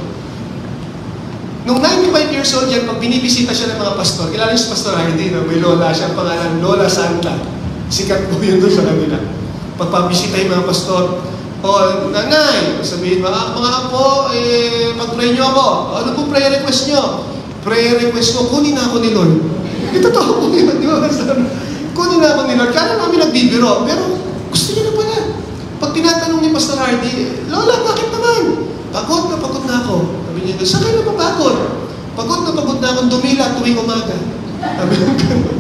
Nung 95 years old yan, pag binibisita siya ng mga pastor, kilala niyo si Pastor Hardy, no? May lola siya, pangalan Lola Santa. Sikat po yun doon sa kanila. Pagpabisita yung mga pastor, nanay, sabihin mo, mga apo, pag-pray niyo ako. Ano po prayer request niyo? Prayer request ko, kunin na ako ni Lord. Ito po yun, di ba? Kunin na ako ni Lord. Kaya namin nagbibiro, pero gusto niya na pala. Pag tinatanong ni Pastor Hardy, Lola, bakit naman? Pagod na ako. Sabi niya doon, saan kayo napapagod? Pagod na akong dumila tuwing umaga. Sabi niya gano'n.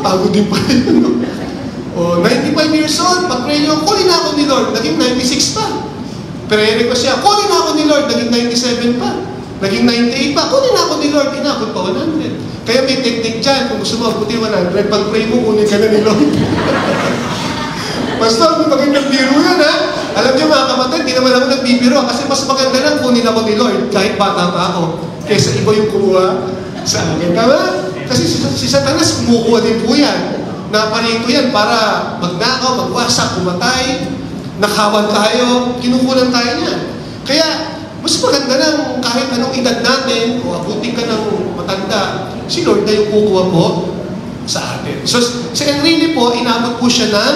Pagod din pa rin. 95 years old, pag-pray niyo, kunin na ako ni Lord. Naging 96 pa. Prayer ko siya, kunin na ako ni Lord. Naging 97 pa. Naging 98 pa. Kunin na ako ni Lord. Inabot pa 100. Kaya may technique dyan. Kung gusto mo, abuti 100. Pag-pray mo, kunin ka na ni Lord. Pastor, kung maging nagbiro yan, ha? Alam niyo mga kapatid, di naman ako nagbibiro kasi mas maganda lang kunin ako ni Lord kahit bata pa ako. kaysa iba yung kumuha sa akin. Tama? Kasi si Satanas kumukuha din po yan. Naparito yan para magnakaw, magwasak, kumatay, nakawan tayo, kinukulan tayo niyan. Kaya, mas maganda lang kahit anong edad natin, o abutin ka ng matanda, si Lord na yung kukuha po sa atin. So, si Enrile po, inabot po siya ng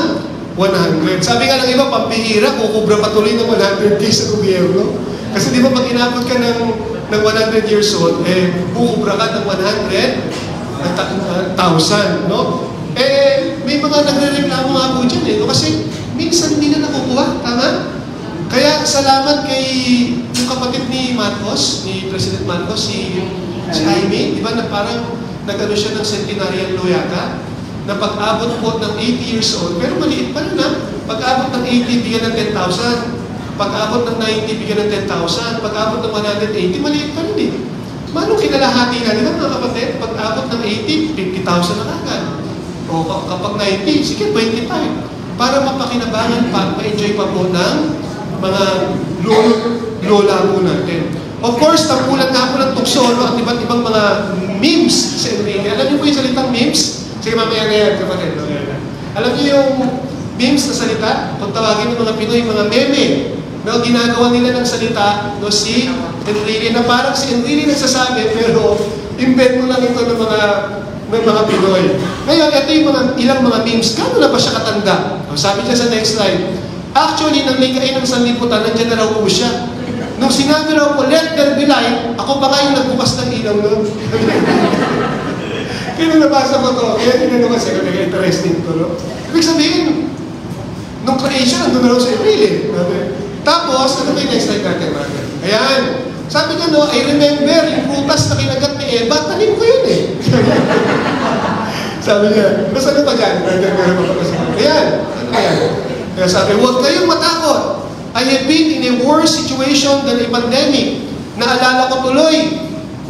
100. Sabi nga ng iba, pampihira, kukubra patuloy ng 100k sa gobyerno. Kasi di ba pag inabot ka ng 100 years old, bukubra ka ng 100,000, no? May mga nagre-reklamo nga po dyan, no? Kasi minsan hindi na nakukuha, tama? Kaya salamat kay yung kapatid ni Marcos, ni President Marcos, si Jaime, di ba na parang nag-ano siya ng centenarian law yata, na pag-abot po ng 80 years old, pero maliit pa rin na, pag-abot ng 80, bigyan ng 10,000. Pag-abot ng 90, bigyan ng 10,000. Pag-abot ng 180, maliit pa rin eh. Manong kinalahati na nila mga kapatid? Pag-abot ng 80, 50,000 na agad. O kapag 90, sige, 25. Para mapakinabangan pa, ma-enjoy pa po ng mga lola po natin. Of course, tampulan nga po ng tukso at iba't ibang mga memes sa Enrile. Alam niyo po yung salitang memes? Sige, mamaya na yan, kapatid. Alam niyo yung memes na salita? Kung tawagin ng mga Pinoy, mga meme. No, ginagawa nila ng salita, no, si Enrile, na parang si Enrile nagsasabi, pero invent mo lang ito ng mga Pinoy. Ngayon, ito yung ilang mga memes. Gano'n na ba siya katanda? O, sabi niya sa next slide, actually, nang ligay ng sanlibutan, nandiyan na raw po siya. Nung sinabi raw po, let there be light, ako pa kayo nagbukas ng ilaw nun. Kaya nabasa ko to, kaya tinanong kasi kami, interesting to, no? Ibig sabihin, nung creation, nandun na raw sa Enrile. Tapos, ano ba yung next slide natin, Margaret? Ayan. Sabi niya, no, I remember yung prutas na kinagat ni Eva, tanim ko yun eh. Sabi niya, mas ano pa dyan? Ayan. Ano ba yan? Kaya sabi, huwag kayong matakot. I have been in a worse situation than a pandemic. Naalala ko tuloy,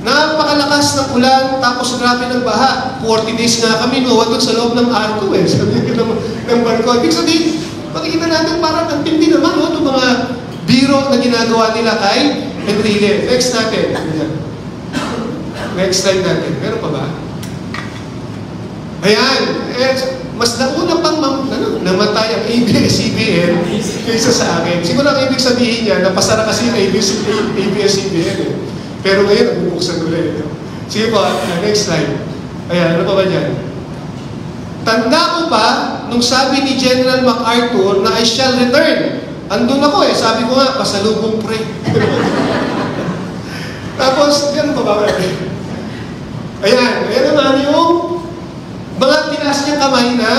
napakalakas ng ulan, tapos grabe ng baha. 40 days nga kami, no, doon sa loob ng arko eh. Sabi niya ng barko. Ibig sabihin, makikita natin parang ang tindi naman, no, itong mga biro na ginagawa nila kay Enrile. Next natin. Next slide natin. Meron pa ba? Ayan. Mas nauna pang namatay ang ABS-CBN kaysa sa akin. Siguro ang ibig sabihin niya, napasara kasi yung ABS-CBN eh. Pero ngayon, nagbubuksan ulit. Sige po, next slide. Ayan, ano pa ba dyan? Tanda ko pa, nung sabi ni General MacArthur na I shall return. Andun ako eh. Sabi ko nga, pasalubong pre. Tapos, gano'n pa ba? Ayan, ayan naman yung mga tinaas niyang kamay na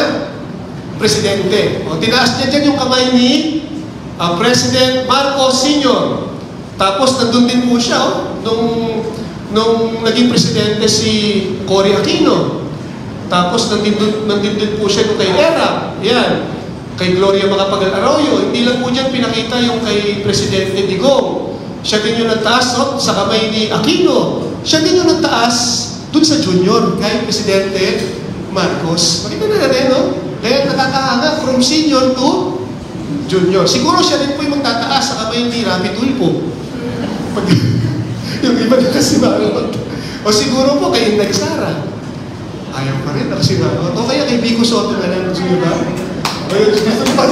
presidente. O, tinaas niya dyan yung kamay ni President Marcos Sr. Tapos, nandun din po siya, nung naging presidente si Cory Aquino. Tapos, nandun din po siya nung kay Era. Yan. Kay Gloria Macapagal Arroyo. Hindi lang po dyan pinakita yung kay Presidente Digong. Siya din yung nagtaas sa kamay ni Aquino. Siya din yung nagtaas dun sa junior, kay Presidente Marcos. Makita na natin, no? Kaya nakakahanga from senior to junior. Siguro siya din po yung magtataas sa kamay ni Rapi Tulfo. Yung iba na kasi marunod. O siguro po kay Inday Sara. Ayaw pa rin, kasi marunod. O kaya kay Vico Soto na lang, gusto nyo ba? O yun, gusto nyo ba?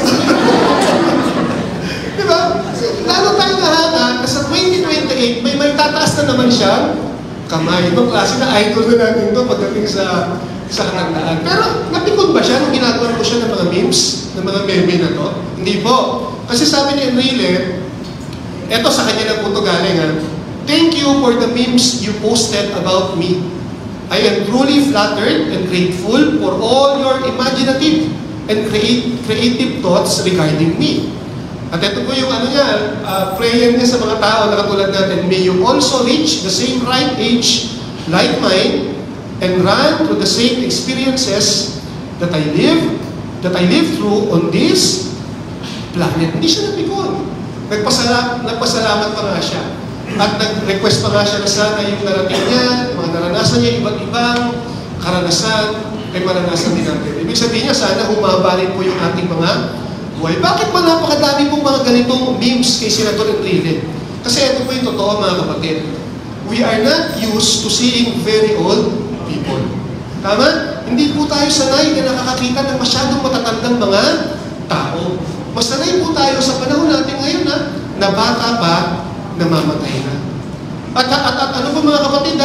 Diba? Lalo tayo nahanga na sa 2028, may tataas na naman siya kamay. Ibang klase na idol na natin ito pagdating sa kakantaan. Pero napikon ba siya nung ginagawa ko siya ng mga memes, ng mga meme na to? Hindi po. Kasi sabi ni Enrile, eto sa kanya na po ito galing, ha? Thank you for the memes you posted about me. I am truly flattered and grateful for all your imaginative and creative thoughts regarding me. At ito po yung prayer niya sa mga tao na katulad natin. May you also reach the same right age like mine and run through the same experiences that I live through on this planet. Hindi siya napikon. Nagpasalamat pa nga siya. At nag-request pa nga siya na sana yung narating niya, mga naranasan niya, iba't ibang karanasan, ay maranasan din natin. Ibig sabihin niya, sana humaba rin po yung ating mga buhay. Bakit ba napakadami pong mga ganitong memes kay Senator Enrile? Kasi ito po yung totoo, mga kapatid. we are not used to seeing very old people. Tama? Hindi po tayo sanay na nakakakita ng masyadong matatandang mga tao. Mas sanay po tayo sa panahon natin ngayon na bata pa, namamatay na. At ano po mga kapatid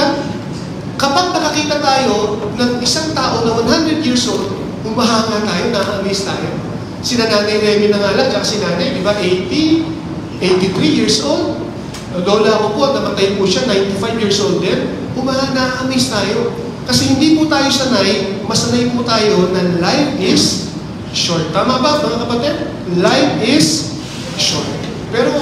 kapag nakakita tayo ng isang tao na 100 years old, humahanga tayo, na-amaze tayo. Sina Nanay Remy na nga lang, tsaka si Nanay, di ba, 80, 83 years old. Lola ko po, namatay po siya, 95 years old din. Na-amaze tayo. Kasi hindi po tayo sanay, masanay po tayo na life is short. Tama ba mga kapatid? Life is short. Pero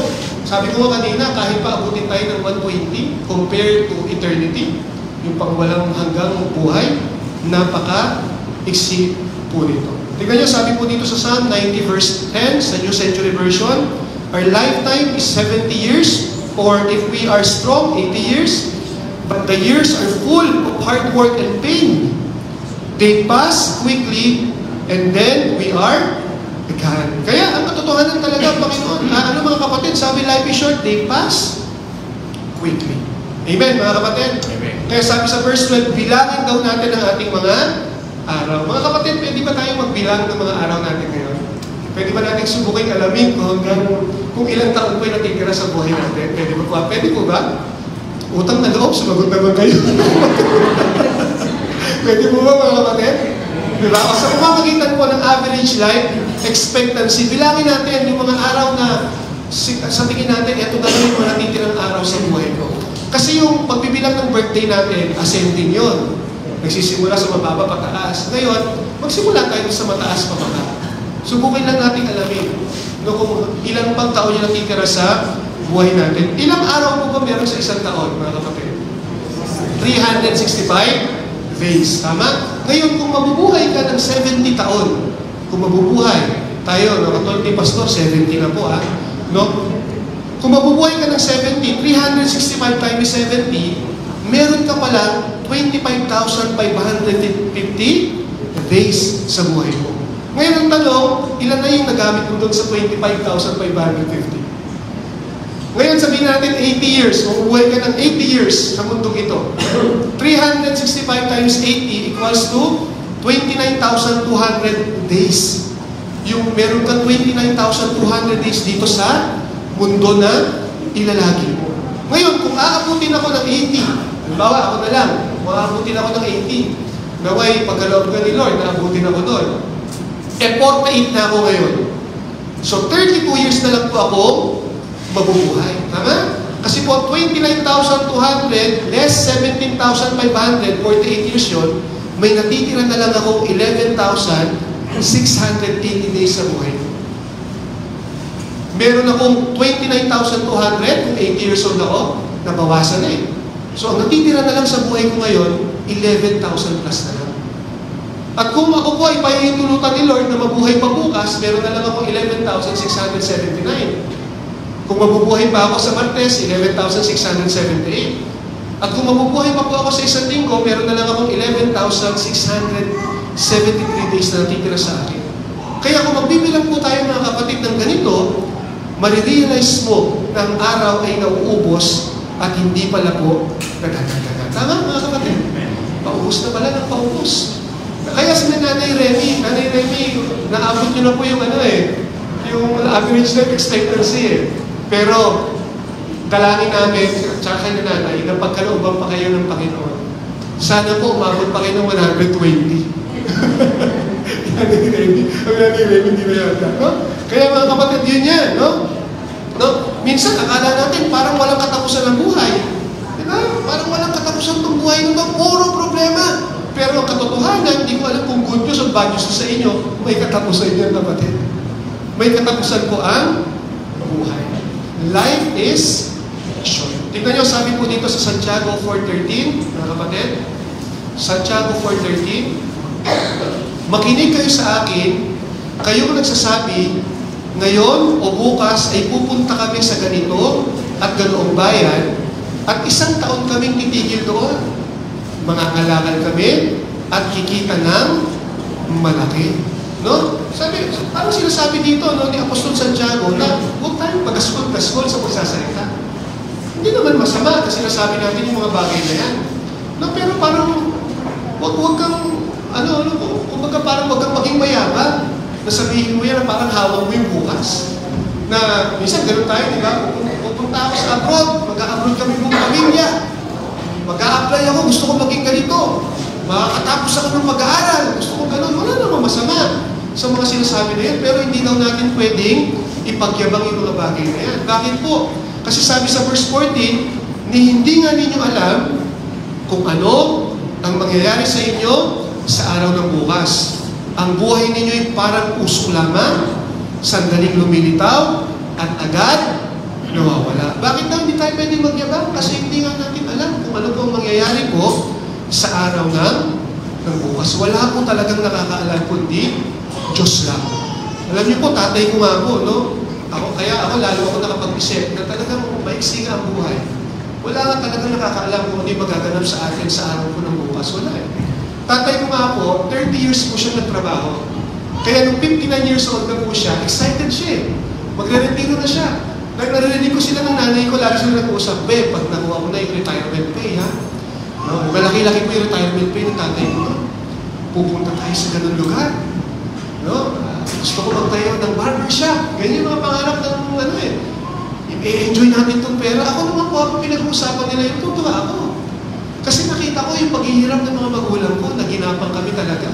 sabi ko kanina, kahit pa abutin tayo ng 120 compared to eternity, yung pangwalang hanggang buhay, napaka-iksi po nito. Tingnan nyo, sabi po dito sa Psalm 90 verse 10 sa New Century Version, our lifetime is 70 years, or if we are strong, 80 years, but the years are full of hard work and pain. They pass quickly, and then we are gone. Kaya ang katotohanan talaga, Panginoon, ano mga kapatid, sabi life is short, they pass quickly. Amen, mga kapatid? Amen. Kaya sabi sa verse 12, bilangin daw natin ang ating mga araw. Mga kapatid, pwede ba tayong magbilang ng mga araw natin ngayon? Pwede ba natin subukin alamin kung ilang taon po yung natitira sa buhay natin? Pwede ba po? Pwede po ba? Utang na loob, sumagot naman kayo. Pwede po ba mga kapatid? Diba? O sa pamamagitan po ng average life expectancy, bilangin natin yung mga araw na sa tingin natin, eto na yung mga natitirang araw sa buhay ko. Kasi yung pagbibilang ng birthday natin, ascending yun. Nagsisimula sa mababa pataas. Ngayon, magsimula tayo sa mataas pababa. Subukin lang natin alamin kung ilang pang taon yung natitira sa buhay natin. Ilang araw po ba meron sa isang taon, mga kapatid? 365 days. Tama? Ngayon, kung mabubuhay ka ng 70 taon, kung mabubuhay tayo, katulad ni Pastor, 70 na po no? Kung mabubuhay ka ng 70, 365 times 70, meron ka pala 25,550 days sa buhay mo. Ngayon ang tanong, ilan na yung nagamit mo doon sa 25,550? Ngayon sabihin natin 80 years, mabubuhay ka ng 80 years sa mundong ito. 365 times 80 equals to 29,200 days. Yung meron kang 29,200 days dito sa mundo na ilalagi mo. Ngayon, kung aabutin ako ng 80, halimbawa ako na lang, aabutin ako ng 80, naway pagkaloob ka ni Lord, naabutin ako doon. 48 na ako ngayon. So, 32 years na lang po ako mabubuhay. Tama? Kasi po, 29,200 less 17,500, 48 years yun, may natitira na lang ako 11,680 days sa buhay. Meron akong 29,200 kung 80 years old ako, nabawasan na So, ang natitira na lang sa buhay ko ngayon, 11,000 plus na lang. At kung ako po ay pahihintulutan ni Lord na mabuhay pa bukas, meron na lang akong 11,679. Kung mabubuhay pa ako sa Martes, 11,678. At kung mabubuhay pa po ako sa isang linggo, meron na lang akong 11,673 days na natitira sa akin. Kaya kung magbibilang po tayo mga kapatid ng ganito, marirealize mo na ang araw ay nauubos at hindi pala po nagdadagdagan. Tama mga kapatid? Paubos na pala ng paubos. Kaya sa Nanay Remy, naabot nyo na po yung yung average life expectancy Pero, dalangin namin, tsaka kayo Nanay, na pagkalooban pa kayo ng Panginoon. Sana po umabot pa kayo ng 120. Nanay Remy, hindi na yata. No? Kaya mga kapatid, yun yan, no? Minsan, akala natin parang walang katapusan ng buhay. Diba? Parang walang katapusan ng buhay nito. Puro problema. Pero ang katotohanan, hindi ko alam kung good news o bad news sa inyo, may katapusan yan, kapatid. May katapusan po ang buhay. Life is short. Tingnan nyo, sabi po dito sa Santiago 4:13, mga kapatid. Santiago 4:13, makinig kayo sa akin, kayo nagsasabi, ngayon o bukas ay pupunta kami sa ganito at ganoong bayan at isang taon kaming titigil doon. Mangangalakal kami at kikita ng malaki. No? Sabi, parang sinasabi dito ni Apostol Santiago na huwag tayong pagaskol-gaskol sa pagsasalita. Hindi naman masama kasi nasabi natin yung mga bagay na yan. No, pero parang, wag kang, kumbaga parang wag kang maging mayabang. Nasabihin mo yan na parang hawak mo yung bukas. Na, minsan gano'n tayo, di ba? Pupunta ako sa abroad, mag-a-abroad kami ng pamilya. Mag-a-apply ako, gusto ko maging ganito. Makakatapos ako ng mag-aaral, gusto ko gano'n. Wala namang masama sa mga sinasabi na yan, pero hindi daw natin pwedeng ipagyabang yung mga bagay na yan. Bakit po? Kasi sabi sa verse 14, hindi nga ninyo alam kung ano ang mangyayari sa inyo sa araw ng bukas. Ang buhay ninyo ay parang usok lamang, sandaling lumilitaw, at agad nawawala. Bakit daw hindi tayo pwedeng magyabang? Kasi hindi nga natin alam kung ano po ang mangyayari po sa araw ng bukas. Wala po talagang nakakaalam kundi Diyos lang. Alam niyo po, tatay ko nga po, no? Kaya ako lalo ako nakapag-isip na talagang maiksi nga ang buhay. Wala nga talagang nakakaalam kung ano yung magaganap sa atin sa araw po ng bukas. Wala eh. Tatay ko nga po, 30 years po siya nagtrabaho. Kaya nung 59 years old na po siya, excited siya eh. Magre-retiro na siya. Narinig ko sila ng nanay ko, lagi sila nag-uusap, pag nakuha ko na yung retirement pay, ha? No, malaki-laki po yung retirement pay ng tatay ko. No? Pupunta tayo sa ganun lugar. No? Gusto ko magtayo ng barbershop. Ganyan yung mga pangarap ng i-enjoy natin itong pera. Ako naman po, ako pinag-uusapan nila yung tutuwa ako. Kasi nakita ko yung paghihirap ng mga magulang ko, naginapang kami talaga.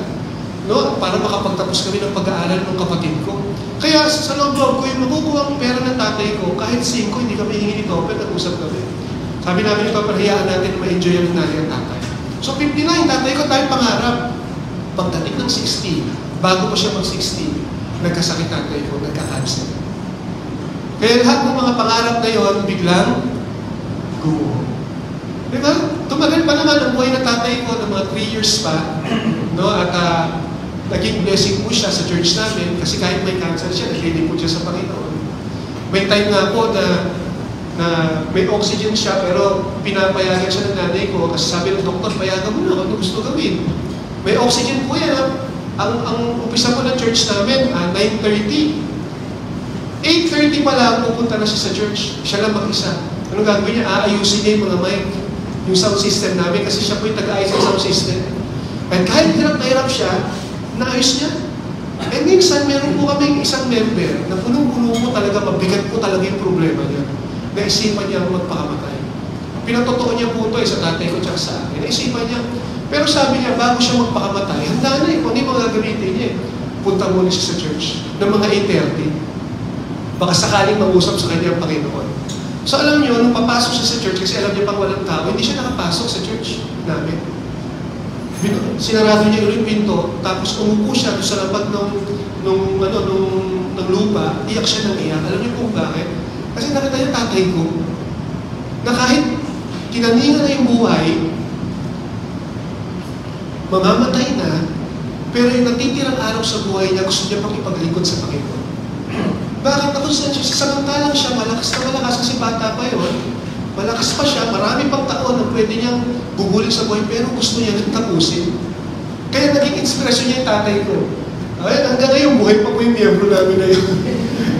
No? Para makapagtapos kami ng pag-aaral ng kapatid ko. Kaya sa loob ko, yung makukuha ang pera ng tatay ko, kahit 5, hindi kami hingi nito, pero nag-usap kami. Sabi namin ito, parehiyaan natin na ma-enjoy ang nanay at tatay. So 59, tatay ko tayong pangarap. Pagdating ng 60, bago ko siya mag-60, nagkasakit tatay ko, nagka-cancer. Kaya lahat ng mga pangarap na yon biglang gumuho. Diba? Tumagal pa naman ang buhay ng tatay ko ng mga 3 years pa. No? At naging blessing po siya sa church namin kasi kahit may cancer siya, nagliling po siya sa Panginoon. May time nga po na may oxygen siya pero pinapayagan siya ng nanay ko kasi sabi ng doktor, payagan mo na kung ano gusto gawin. May oxygen po yan. Ang umpisa po ng church namin, 9:30. 8:30 pa lang, pupunta na siya sa church. Siya lang mag-isa. Anong gagawin niya? Aayusin niya yung mga mic, yung sound system namin kasi siya po yung taga-ayos ng sound system. At kahit hirap na hirap siya, naayos niya. And minsan, meron po kaming isang member na punong-puno po talaga, mabigat po talaga yung problema niya. Naisipan niya magpakamatay. Pinatotoo niya po ito sa tatay ko tsaka sa akin. Naisipan niya. Pero sabi niya, bago siya magpakamatay, handa na kung ano yung mga gagamitin niya. Punta muna siya sa church ng mga 8:30. Baka sakaling mag-usap sa kanya ang Panginoon. So alam niyo, nung papasok siya sa church, kasi alam niya pang walang tao, hindi siya nakapasok sa church namin. Sinarado niya ulit yung pinto, tapos umupo siya doon sa labag ng lupa, iyak siya ng iyak. Alam niyo kung bakit? Kasi nakita yung tatay ko, na kahit kinaningan na yung buhay, mamamatay na, pero yung natitirang araw sa buhay niya, gusto niya pang ipaglingkod sa Panginoon. Bakit? Tapos samantalang siya, malakas na malakas kasi bata pa yun. Malakas pa siya, marami pang taon na pwede niyang bubulig sa buhay, pero gusto niya nagtapusin. Kaya naging inspirasyon niya yung tatay ko. Ay, hanggang ngayon, buhay pa po yung miyembro namin na yun.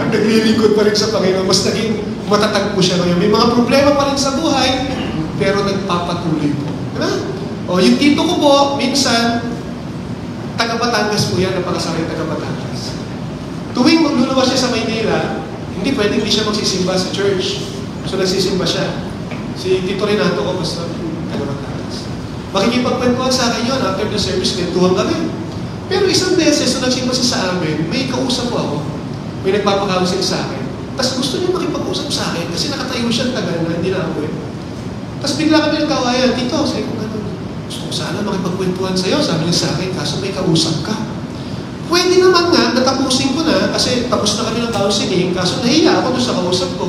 At naglilingkod pa rin sa Panginoon. Mas naging matatag po siya ngayon. May mga problema pa rin sa buhay, pero nagpapatuloy po. Diba? O, yung tito ko po, minsan, taga Batangas po yan, napakasari taga Batangas. Tuwing magluluwas siya sa Maynila, hindi pwedeng hindi siya magsisimba sa church. So nagsisimba siya. Si Tito Renato ko, basta taga Batangas. Makikipagkwentuhan sa akin yun, after the service, kwentuhan kami. Pero isang beses, nung nagsimba siya sa amin, may kausap po ako. May nagpapakausap sa akin. Tapos gusto niya makipag-usap sa akin kasi nakatayo siya tagal na hindi na ako eh. Tapos bigla kami nagkawayan, Tito, sabi ko gano'n. Gusto ko sana makipagkwentuhan sa'yo, sabi niya sa akin, kaso may kausap ka. Pwede naman nga, natapusin ko na, kasi tapos na kami ng counseling, kaso nahiya ako doon sa kausap ko.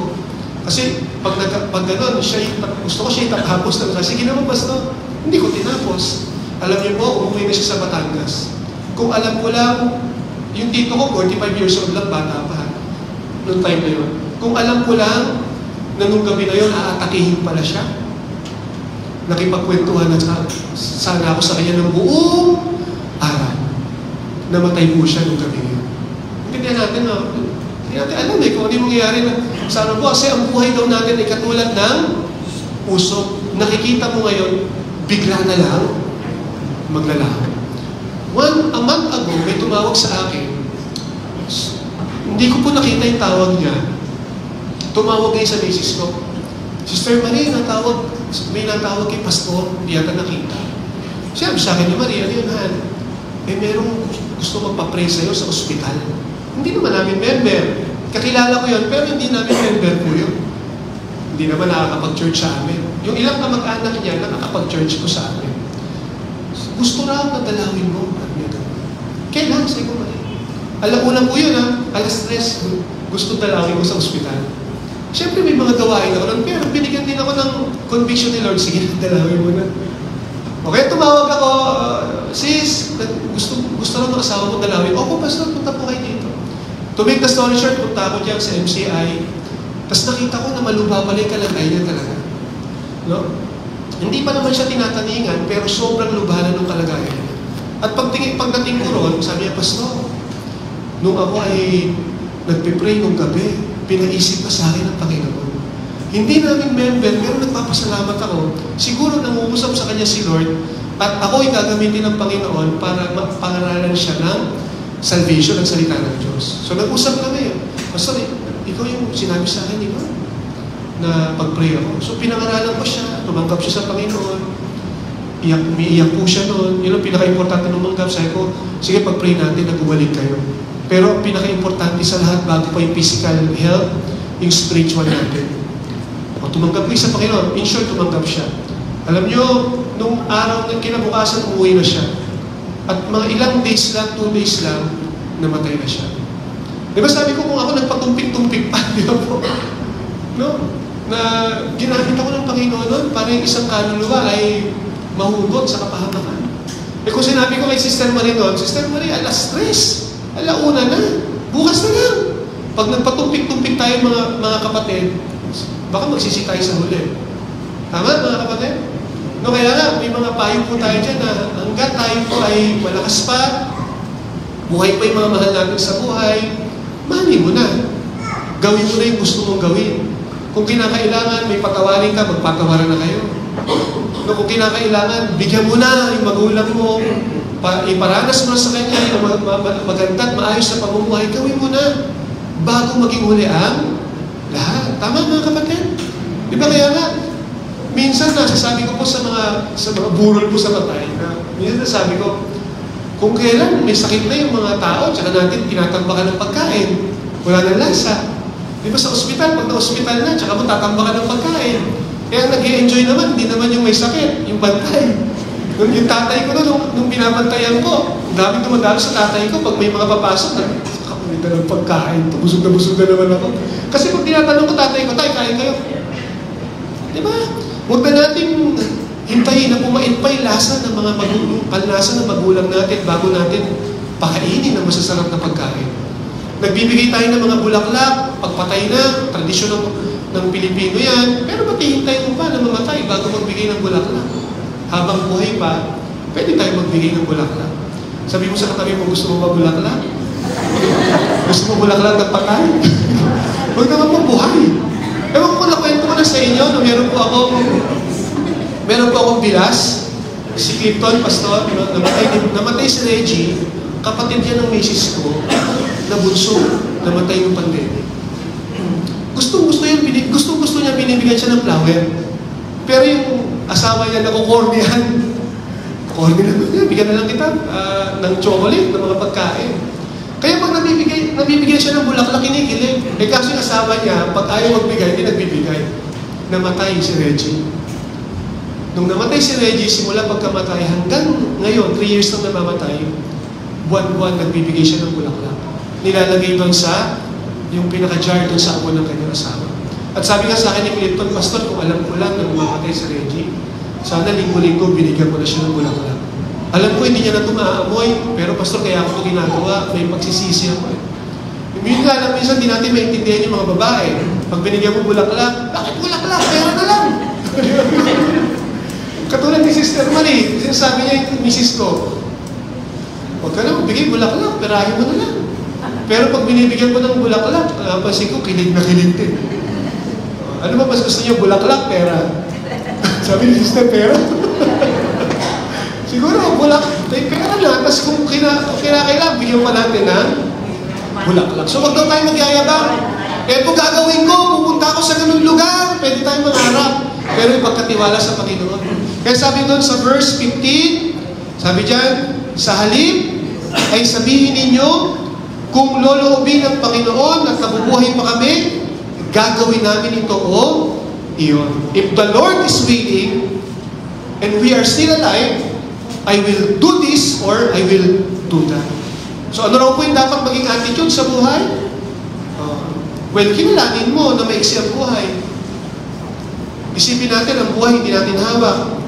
Kasi pag gano'n, gusto ko siya itatapos na, sige naman Pastor, hindi ko tinapos. Alam niyo po, umuwi na siya sa Batangas. Kung alam ko lang, yung tito ko, 45 years old lang, bata pa. Noong time na yun. Kung alam ko lang, na nung gabi na yun, aatakihin pala siya. Nakipagkwentuhan na sana ako sa kanya ng buong araw. Namatay po siya nung gabi yun. Hindi natin, Hindi natin alam kung ano yung mangyayari sa ano po. Kasi ang buhay daw natin ay katulad ng usok. Nakikita mo ngayon, bigla na lang maglalaho. A month ago, may tumawag sa akin. Hindi ko po nakita yung tawag niya. Tumawag ngayon sa misis ko. Sister Marie, may natawag kay Pastor, hindi yata nakita. Sabi sa akin ni Marie, ano yun, Han? Merong gusto magpa-pray sa'yo sa ospital. Hindi naman namin member. Kakilala ko yun, pero hindi namin member po yun. Hindi naman nakakapag-church sa amin. Yung ilang kamag-anak niya, nakakapag-church ko sa amin. Gusto raw na dalawin mo. Kailan? Sabi ko, alauna po yun, alas 3, gusto dalawin mo sa ospital. Siyempre may mga gawain ako nun, pero binigyan din ako ng conviction ni Lord, sige, dalawin mo na. Okay, tumawag ako, sis, gusto lang ng asawa mo dalawin. Opo, Pastor, punta po kayo dito. To make the story short, punta ako dyan sa MCI. Tapos nakita ko na maluba pala yung kalagay niya talaga. No? Hindi pa naman siya tinataningan, pero sobrang lubanan ng kalagayan niya. At pagdating ko ron, sabi niya, Pastor, nung ako ay nagpipray nung gabi, pinaisip pa sa akin ng Panginoon. Hindi namin member, pero nagpapasalamat ako. Siguro nangungusap sa kanya si Lord, at ako ay gagamitin ng Panginoon para pangaralan siya ng salvation ng salita ng Diyos. So nag-usap kami. Pastor, ikaw yung sinabi sa akin, di ba? Na pag-pray ako. So pinangaralan ko siya, tumanggap siya sa Panginoon. Umiiyak po siya noon. Yun ang pinaka-importante ng manggap. Sabi ko, sige, pag-pray natin, nag-ubalik kayo. Pero ang pinaka-importante sa lahat, bago pa yung physical health, yung spiritual natin. O tumanggap ko sa Panginoon. In short, tumanggap siya. Alam nyo, nung araw ng kinabukasan, umuwi na siya. At mga ilang days lang, 2 days lang, namatay na siya. Di ba sabi ko, kung ako nagpatumpik-tumpik pa, di ba po? No? Na ginamit ako ng Panginoon noon para yung isang kaluluwa ay mahugot sa kapahamakan. Kung sinabi ko kay Sister Marie noon, Sister Marie, alas 3, alauna na, bukas na lang. Pag nagpatumpik-tumpik tayo mga kapatid, baka magsisi tayo sa huli. Tama mga kapatid? No, kaya nga, may mga payo po tayo dyan na hanggat tayo po ay malakas pa, buhay pa yung mga mahal natin sa buhay, mani mo na. Gawin mo na yung gusto mong gawin. Kung kinakailangan, may patawarin ka, magpatawaran na kayo. No, kung kinakailangan, bigyan mo na yung magulang mo, iparanas mo na sa kanya yung maganda at maayos na pamumuhay, gawin mo na bago maging huli ang lahat. Tama mga kapatid? Di ba kaya nga, minsan nasasabi ko po sa mga burol po sa matay, minsan nasabi ko, kung kailan may sakit na yung mga tao, tsaka natin tinatambakan ng pagkain, wala nang lasa. Di ba sa ospital, pag na-ospital na, tsaka mo tatambakan ng pagkain. Kaya nag-i-enjoy naman, hindi naman yung may sakit, yung bantay. Yung tatay ko nung binabantayan ko, ang daming dumadalo sa tatay ko, pag may mga papasok, nakapunita ng pagkain, busog na naman ako. Kasi pag tinatanong ko tatay ko, tay, kain kayo. Di ba? Huwag na natin hintayin na pumait pa yung lasa ng mga panlasa ng magulang natin bago natin pakainin ang masasarap na pagkain. Nagbibigay tayo ng mga bulaklak, pagpatay na, tradisyon ng Pilipino yan, pero ba't hihintay mo pa na mamatay bago magbigay ng bulaklak? Habang buhay pa, pwede tayo magbigay ng bulaklak. Sabi mo sa katabi mo, gusto mo ba bulaklak? Gusto mo bulaklak ng patay? Huwag naman mo buhay. Ewan ko, nakwento ko na sa inyo, na meron po akong bilas, si Clifton, pastor, namatay si Reggie, kapatid niya ng misis ko, na bunso, namatay yung pandemic. Gusto niya, binibigyan siya ng flower. Pero yung asawa niya nakukornihan. Corny na niya, bigyan na lang kita ng chocolate, ng mga pagkain. Kaya pag nabibigyan siya ng bulaklak, kinikilig. Kasi yung asawa niya, pag ayaw magbigay, hindi nagbibigay. Namatay si Reggie. Nung namatay si Reggie, simula pagkamatay, hanggang ngayon, 3 years nang namamatay, buwan-buwan nagbibigay siya ng bulaklak. Nilalagay doon sa yung pinaka-jar doon sa ako ng kanyang asawa. At sabi nga sa akin ni Clifton, Pastor, kung alam ko lang na mamatay si Reggie, sana linggo-linggo binigyan mo na siya ng bulaklak. Alam ko hindi niya na ito maaamoy, pero Pastor, kaya ako ito ginagawa, may pagsisisi ako. Yung nga lang, minsan di natin maintindihan yung mga babae. Pag binigyan mo bulaklak, bakit bulaklak? Pera na lang. Katulad ni Sister Marie, sinasabi niya yung misis ko, huwag ka na magbigay bulaklak, perahin mo na lang. Pero pag binibigyan ko ng bulaklak, napansin ko, kilig na kilig din. Ano ba mas gusto niyo, bulaklak, pera? Sabi ni sister, pera? Siguro, pera na. Tapos kung kinakailangan, bigyan pa natin ng bulaklak. So, wag daw tayo magyayabang. Kung gagawin ko, pupunta ako sa ganung lugar, pwede tayong mangarap. Pero ipagkatiwala sa Panginoon. Kaya sabi doon sa verse 15, sabi dyan, sa halip ay sabihin ninyo, kung loloobin ng Panginoon at nabubuhay pa kami, gagawin namin ito o iyon. If the Lord is willing and we are still alive, I will do this or I will do that. So ano raw po yung dapat maging attitude sa buhay? Well, kinalanin mo na maiksi ang buhay. Isipin natin, ang buhay hindi natin hawak.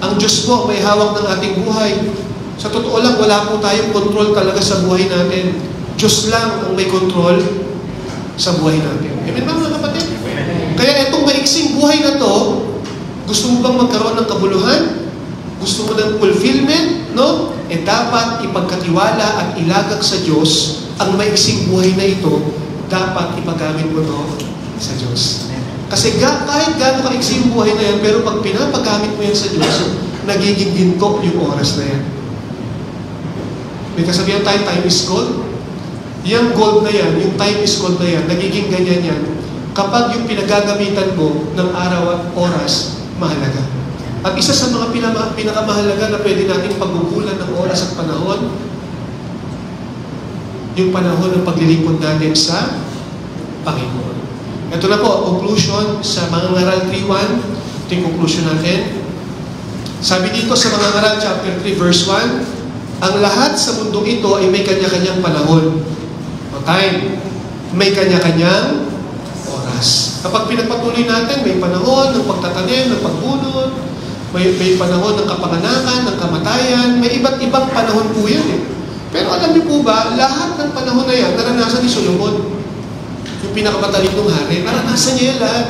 Ang Diyos po may hawak ng ating buhay. Sa totoo lang, wala po tayong control talaga sa buhay natin. Diyos lang ang may control sa buhay natin. Amen ba mga kapatid? Kaya itong maiksing buhay na to, gusto mo bang magkaroon ng kabuluhan? Gusto mo ng fulfillment? No? Dapat ipagkatiwala at ilagak sa Diyos ang maiksing buhay na ito, dapat ipagamit mo to sa Diyos. Kasi kahit gaano ka-iksing buhay na yan, pero pag pinapagamit mo yan sa Diyos, nagiging ginto yung oras na yan. May kasabihan tayo, time is gold. Yung gold na yan, yung time is gold na yan, nagiging ganyan yan kapag yung pinagagamitan mo ng araw at oras, mahalaga. At isa sa mga pinakamahalaga na pwede natin paggugulan ng oras at panahon, yung panahon ng paglilingkod natin sa Panginoon. Ito na po, conclusion sa mga ngaral 3.1. Ito yung conclusion natin. Sabi dito sa mga ngaral chapter 3 verse 1, ang lahat sa mundo ito ay may kanya-kanyang panahon. Time. May kanya-kanyang oras. Kapag pinagpatuloy natin, may panahon ng pagtatanim, ng pagbunod, may panahon ng kapanganakan, ng kamatayan, may iba't ibang panahon po yan eh. Pero alam niyo po ba, lahat ng panahon na yan, naranasan ni Solomon. Yung pinakamatalingong hari, naranasan niya yan lahat.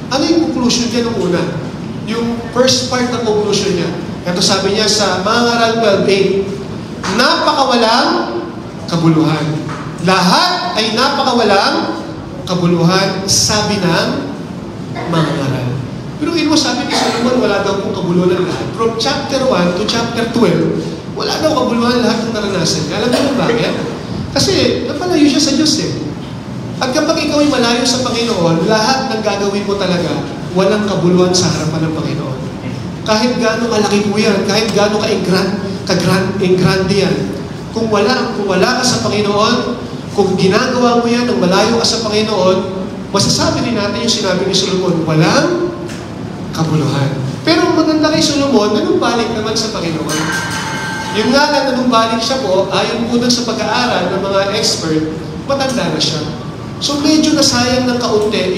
Ano yung conclusion niya nung una? Yung first part ng conclusion niya. Ito sabi niya sa mga ngaral 12:8, napakawalang kabuluhan. Lahat ay napakawalang kabuluhan, sabi ng mga ngaral. Pero mo sabi ni Solomon, wala daw pong kabuluhan lahat. From chapter 1 to chapter 12, wala daw kabuluhan lahat ng naranasan. Alam mo bakit? Kasi napalayo siya sa Diyos eh. At kapag ikaw ay malayo sa Panginoon, lahat ng gagawin mo talaga, walang kabuluhan sa harapan ng Panginoon. Kahit gaano kalaki po yan, kahit gaano ka-grande yan, kung wala ka sa Panginoon, kung ginagawa mo yan ng malayo ka sa Panginoon, masasabi din natin yung sinabi ni Solomon, walang kabuluhan. Pero maganda kay Solomon, nanumbalik naman sa Panginoon. Yung nga lang nanumbalik siya po, ayon po dun sa pag-aaral ng mga expert, matanda na siya. So medyo nasayang ng kaunti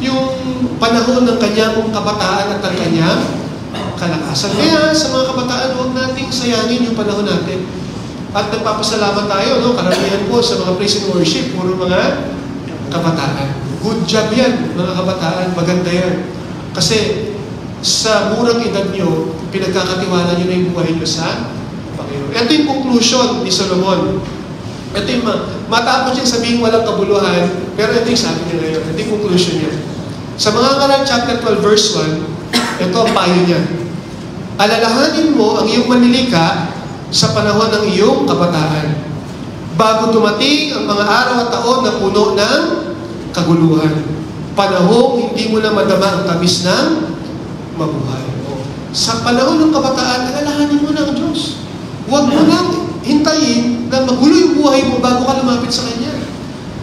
yung panahon ng kanyang kabataan at ng kanyang kalakasan. Kaya sa mga kabataan, huwag nating sayangin yung panahon natin. At nagpapasalamat tayo, no? Karamihan po sa mga praise and worship, puro mga kabataan. Good job yan, mga kabataan. Maganda yan. Kasi sa murang edad nyo, pinagkakatiwala nyo na yung buhay nyo sa Panginoon. Ito yung conclusion ni Solomon. Ito yung matapos yung sabihin walang kabuluhan, pero ito yung sabi niya ngayon. Ito yung conclusion niya. Sa mga ngaral chapter 12 verse 1, ito ang payo niya. Alalahanin mo ang iyong manlilika sa panahon ng iyong kabataan, bago dumating ang mga araw at taon na puno ng kaguluhan. Panahong hindi mo na madama ang tamis ng mabuhay. Sa panahon ng kabataan, alalahanin mo na ang Diyos. Huwag mo nang hintayin na magulo yung buhay mo bago ka lumapit sa Kanya.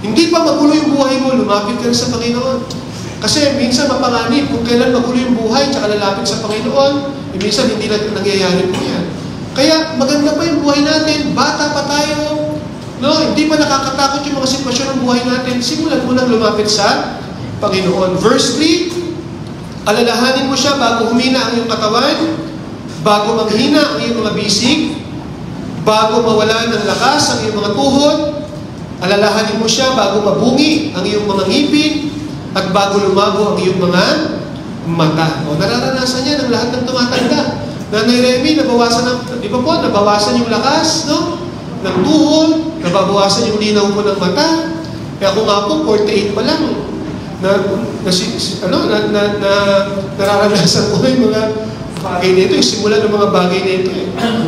Hindi pa magulo yung buhay mo, lumapit ka na sa Panginoon. Kasi minsan mapanganib, kung kailan magulo yung buhay tsaka lalapit sa Panginoon, minsan hindi na nangyayari po yan. Kaya maganda pa yung buhay natin, bata pa tayo, no? Hindi pa nakakatakot yung mga sitwasyon ng buhay natin, simulan mo nang lumapit sa Panginoon. Verse 3, alalahanin mo siya bago humina ang iyong katawan, bago manghina ang iyong mga bisig, bago mawala ng lakas ang iyong mga tuhod, alalahanin mo siya bago mabungi ang iyong mga ngipin, at bago lumago ang iyong mga mata. O, nararanasan niya ng lahat ng tumatanda. Nanay Remy, nabawasan yung lakas, no? Ng tuhod, nababawasan yung linaw ko ng mata. Kaya ako nga po, 48 pa lang, nararanasan ko yung mga bagay nito, yung simula ng mga bagay nito.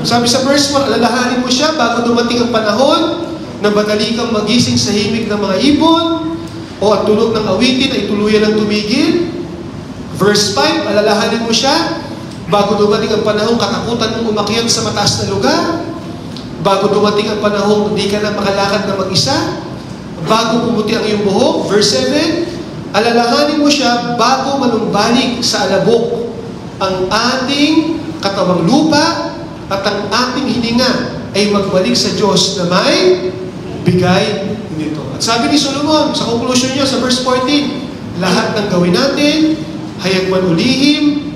Sabi sa verse 1, alalahanin mo siya bago dumating ang panahon na madali kang magising sa himig ng mga ibon o ang tunog ng awitin ay tuluyan ng tumigil. Verse 5, alalahanin mo siya bago dumating ang panahon katakutan mong umakyat sa mataas na lugar, bago dumating ang panahon hindi ka na makalakad na mag-isa, bago pumuti ang iyong buhok. Verse 7, alalahanin mo siya bago manumbalik sa alabok ang ating katawang lupa at ang ating hininga ay magbalik sa Diyos na may bigay nito. At sabi ni Solomon sa conclusion niya sa verse 14, lahat ng gawin natin, hayag man o lihim,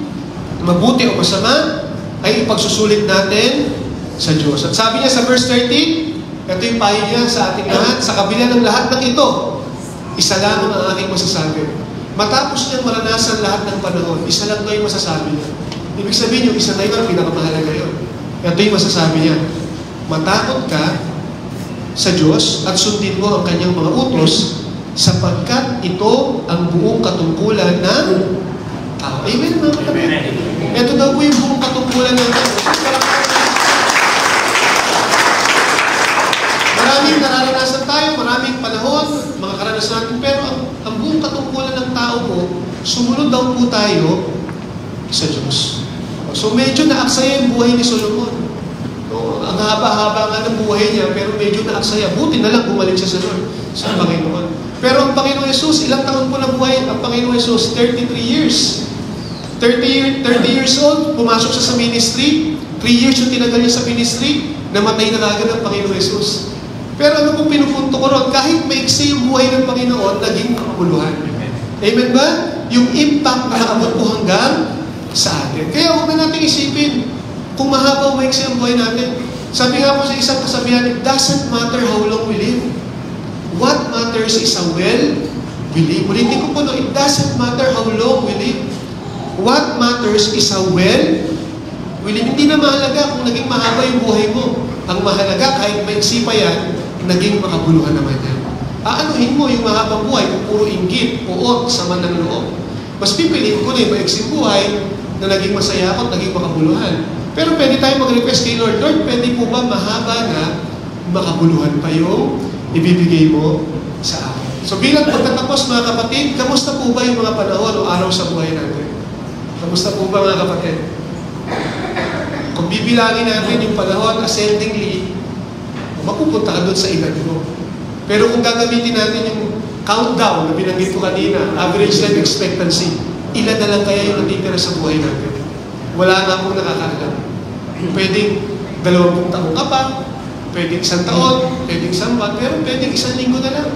mabuti o masama, ay ipagsusulit natin sa Diyos. At sabi niya sa verse 13, ito yung payo niya sa ating lahat, sa kabila ng lahat ng ito, isa lang ang aking masasabi. Matapos niyang maranasan lahat ng panahon, isa lang ito yung masasabi niya. Ibig sabihin yung isa na yun, ang pinakamahalaga yun. Ito yung masasabi niya. Matakot ka sa Diyos at sundin mo ang kanyang mga utos sapagkat ito ang buong katungkulan ng tao. Amen, mga kapatid. Ito daw po yung buong katungkulan ng tao. Maraming nararanasan tayo, maraming panahon, mga karanasan natin, pero ang buong katungkulan ng tao po, sumunod daw po tayo sa Diyos. So medyo naaksaya yung buhay ni Solomon. Ang haba-haba nga ng buhay niya, pero medyo naaksaya. Buti na lang bumalik siya sa Lord, sa Panginoon. Pero ang Panginoon Jesus, ilang taon po na buhay ang Panginoon Jesus? 33 years. 30 years old, pumasok siya sa ministry. 3 years yung tinagal niya sa ministry, namatay na agad ang Panginoon Jesus. Pero ano pong pinupunto ko ron? Kahit maiksi yung buhay ng Panginoon, naging makabuluhan. Amen ba? Yung impact na naabot po hanggang sa atin. Kaya huwag na natin isipin kung mahaba o maiksi ang buhay natin. Sabi nga po sa isang kasabihan, it doesn't matter how long we live. What matters is how well we live. Ulitin ko po, no, it doesn't matter how long we live. What matters is how well we live. Hindi na mahalaga kung naging mahaba yung buhay mo. Ang mahalaga, kahit maiksi pa yan, naging makabuluhan naman yan. Aanuhin mo yung mahabang buhay kung puro inggit, puot, sama ng loob. Mas pipiliin ko na yung maiksing buhay na naging masaya ako at naging makabuluhan. Pero pwede tayo mag-request kay Lord, Lord, pwede po ba mahaba na makabuluhan pa yung ibibigay mo sa akin? So bilang pagtatapos mga kapatid, kamusta po ba yung mga panahon o araw sa buhay natin? Kamusta po ba mga kapatid? Kung bibilangin natin yung panahon ascendingly, mapupunta ka doon sa edad mo. Pero kung gagamitin natin yung countdown na binanggit ko kanina, average life expectancy, ilan na lang kaya yung natitira sa buhay natin? Wala na akong nakakaalam. Pwedeng 20 taon ka pa, pwedeng 1 taon, pwedeng 1 buwan, pero pwedeng 1 linggo na lang.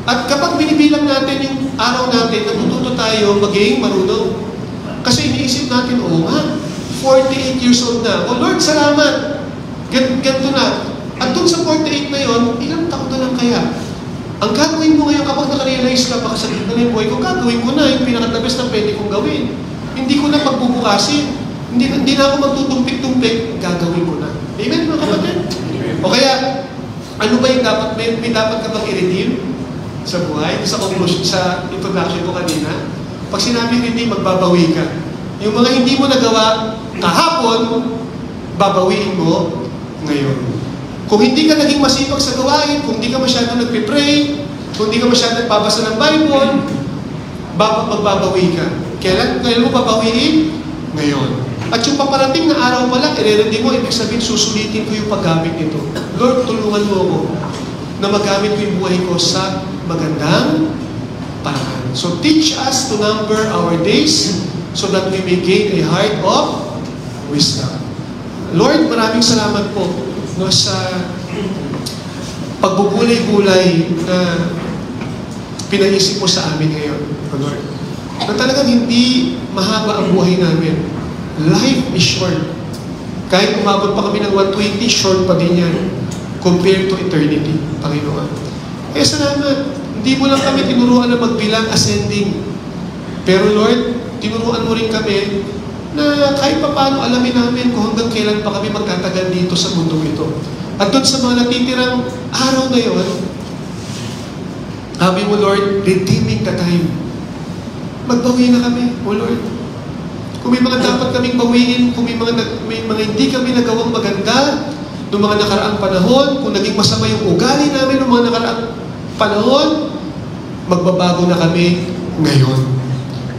At kapag binibilang natin yung araw natin, natututo tayo maging marunong. Kasi iniisip natin, oo nga, 48 years old na. Oh Lord, salamat. Ganito na. At dun sa 48 na yun, ilang taon na lang kaya? Ang gagawin mo ngayon kapag nakarealize ka, baka sa gitna ng buhay ko, gagawin ko na yung pinaka-the-best na pwede kong gawin. Hindi ko na pagbubukasin. Hindi na ako magtutumpik-tumpik, gagawin ko na. Amen mga kapatid? O kaya, ano ba yung dapat, may dapat ka bang i-redeem sa buhay? Sa conclusion, sa introduction ko kanina, pag sinabi redeem, magbabawi ka. Yung mga hindi mo nagawa kahapon, babawiin mo ngayon. Kung hindi ka naging masipag sa gawain, kung hindi ka masyadong nagpe-pray, kung hindi ka masyadong nagbabasa ng Bible, magbabawi ka. Kailan mo babawiin? Ngayon. At yung paparating na araw pa lang, i-ready mo, ibig sabihin, susulitin ko yung paggamit nito. Lord, tulungan mo ako na magamit ko yung buhay ko sa magandang paraan. So, teach us to number our days so that we may gain a heart of wisdom. Lord, maraming salamat po no, sa pagbubulay-bulay na pinaisip mo sa amin ngayon, Lord. Na talagang hindi mahaba ang buhay namin. Life is short. Kahit umabot pa kami ng 120, short pa din yan compared to eternity, Panginoon. Eh, salamat. Hindi mo lang kami tinuruan na magbilang ascending. Pero Lord, tinuruan mo rin kami na kahit pa paano alamin namin kung hanggang kailan pa kami magtatagal dito sa mundong ito. At doon sa mga natitirang araw na yun, sabi mo, Lord, redeeming the time. Magbawi na kami, O Lord. Kung may mga dapat kaming bawiin, kung may mga hindi kami nagawang maganda noong mga nakaraang panahon, kung naging masama yung ugali namin noong mga nakaraang panahon, magbabago na kami ngayon.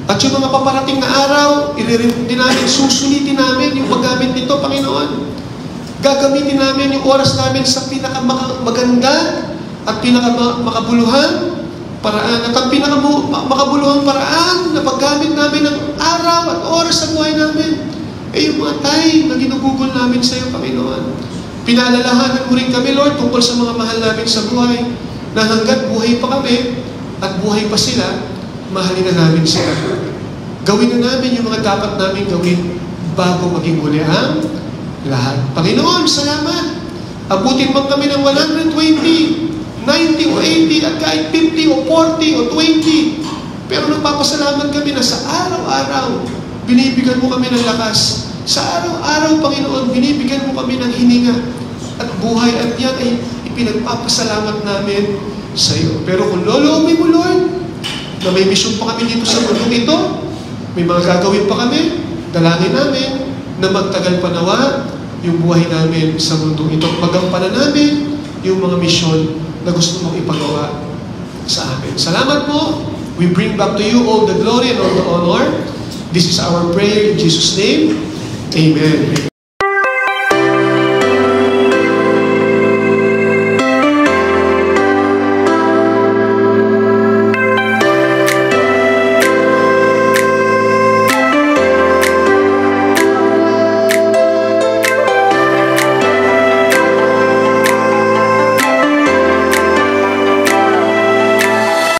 At yung mga paparating na araw, din namin, susulitin namin yung paggamit nito, Panginoon. Gagamitin namin yung oras namin sa pinakamaganda at pinakamakabuluhan paraan. At ang pinakamakabuluhang paraan na paggamit namin ng araw at oras sa buhay namin ay yung mga time na ginugugol namin sa iyo, Panginoon. Pinaalalahanan mo rin kami, Lord, tungkol sa mga mahal namin sa buhay, na hanggat buhay pa kami at buhay pa sila, mahalin na namin sila. Gawin na namin yung mga dapat namin gawin bago maging huli ang lahat. Panginoon, salamat. Abutin mo kami ng 120, 90 o 80 at kahit 50 o 40 o 20. Pero nagpapasalamat kami na sa araw-araw, binibigyan mo kami ng lakas. Sa araw-araw, Panginoon, binibigyan mo kami ng hininga at buhay. At yan ay ipinagpapasalamat namin sa iyo. Pero kung loloobin mo, Lord, na may misyon pa kami dito sa mundong ito, may mga gagawin pa kami, dalangin namin na magtagal pa nawa yung buhay namin sa mundong ito. Magampanan namin yung mga misyon na gusto mong ipagawa sa amin. Salamat po. We bring back to you all the glory and all the honor. This is our prayer in Jesus' name. Amen.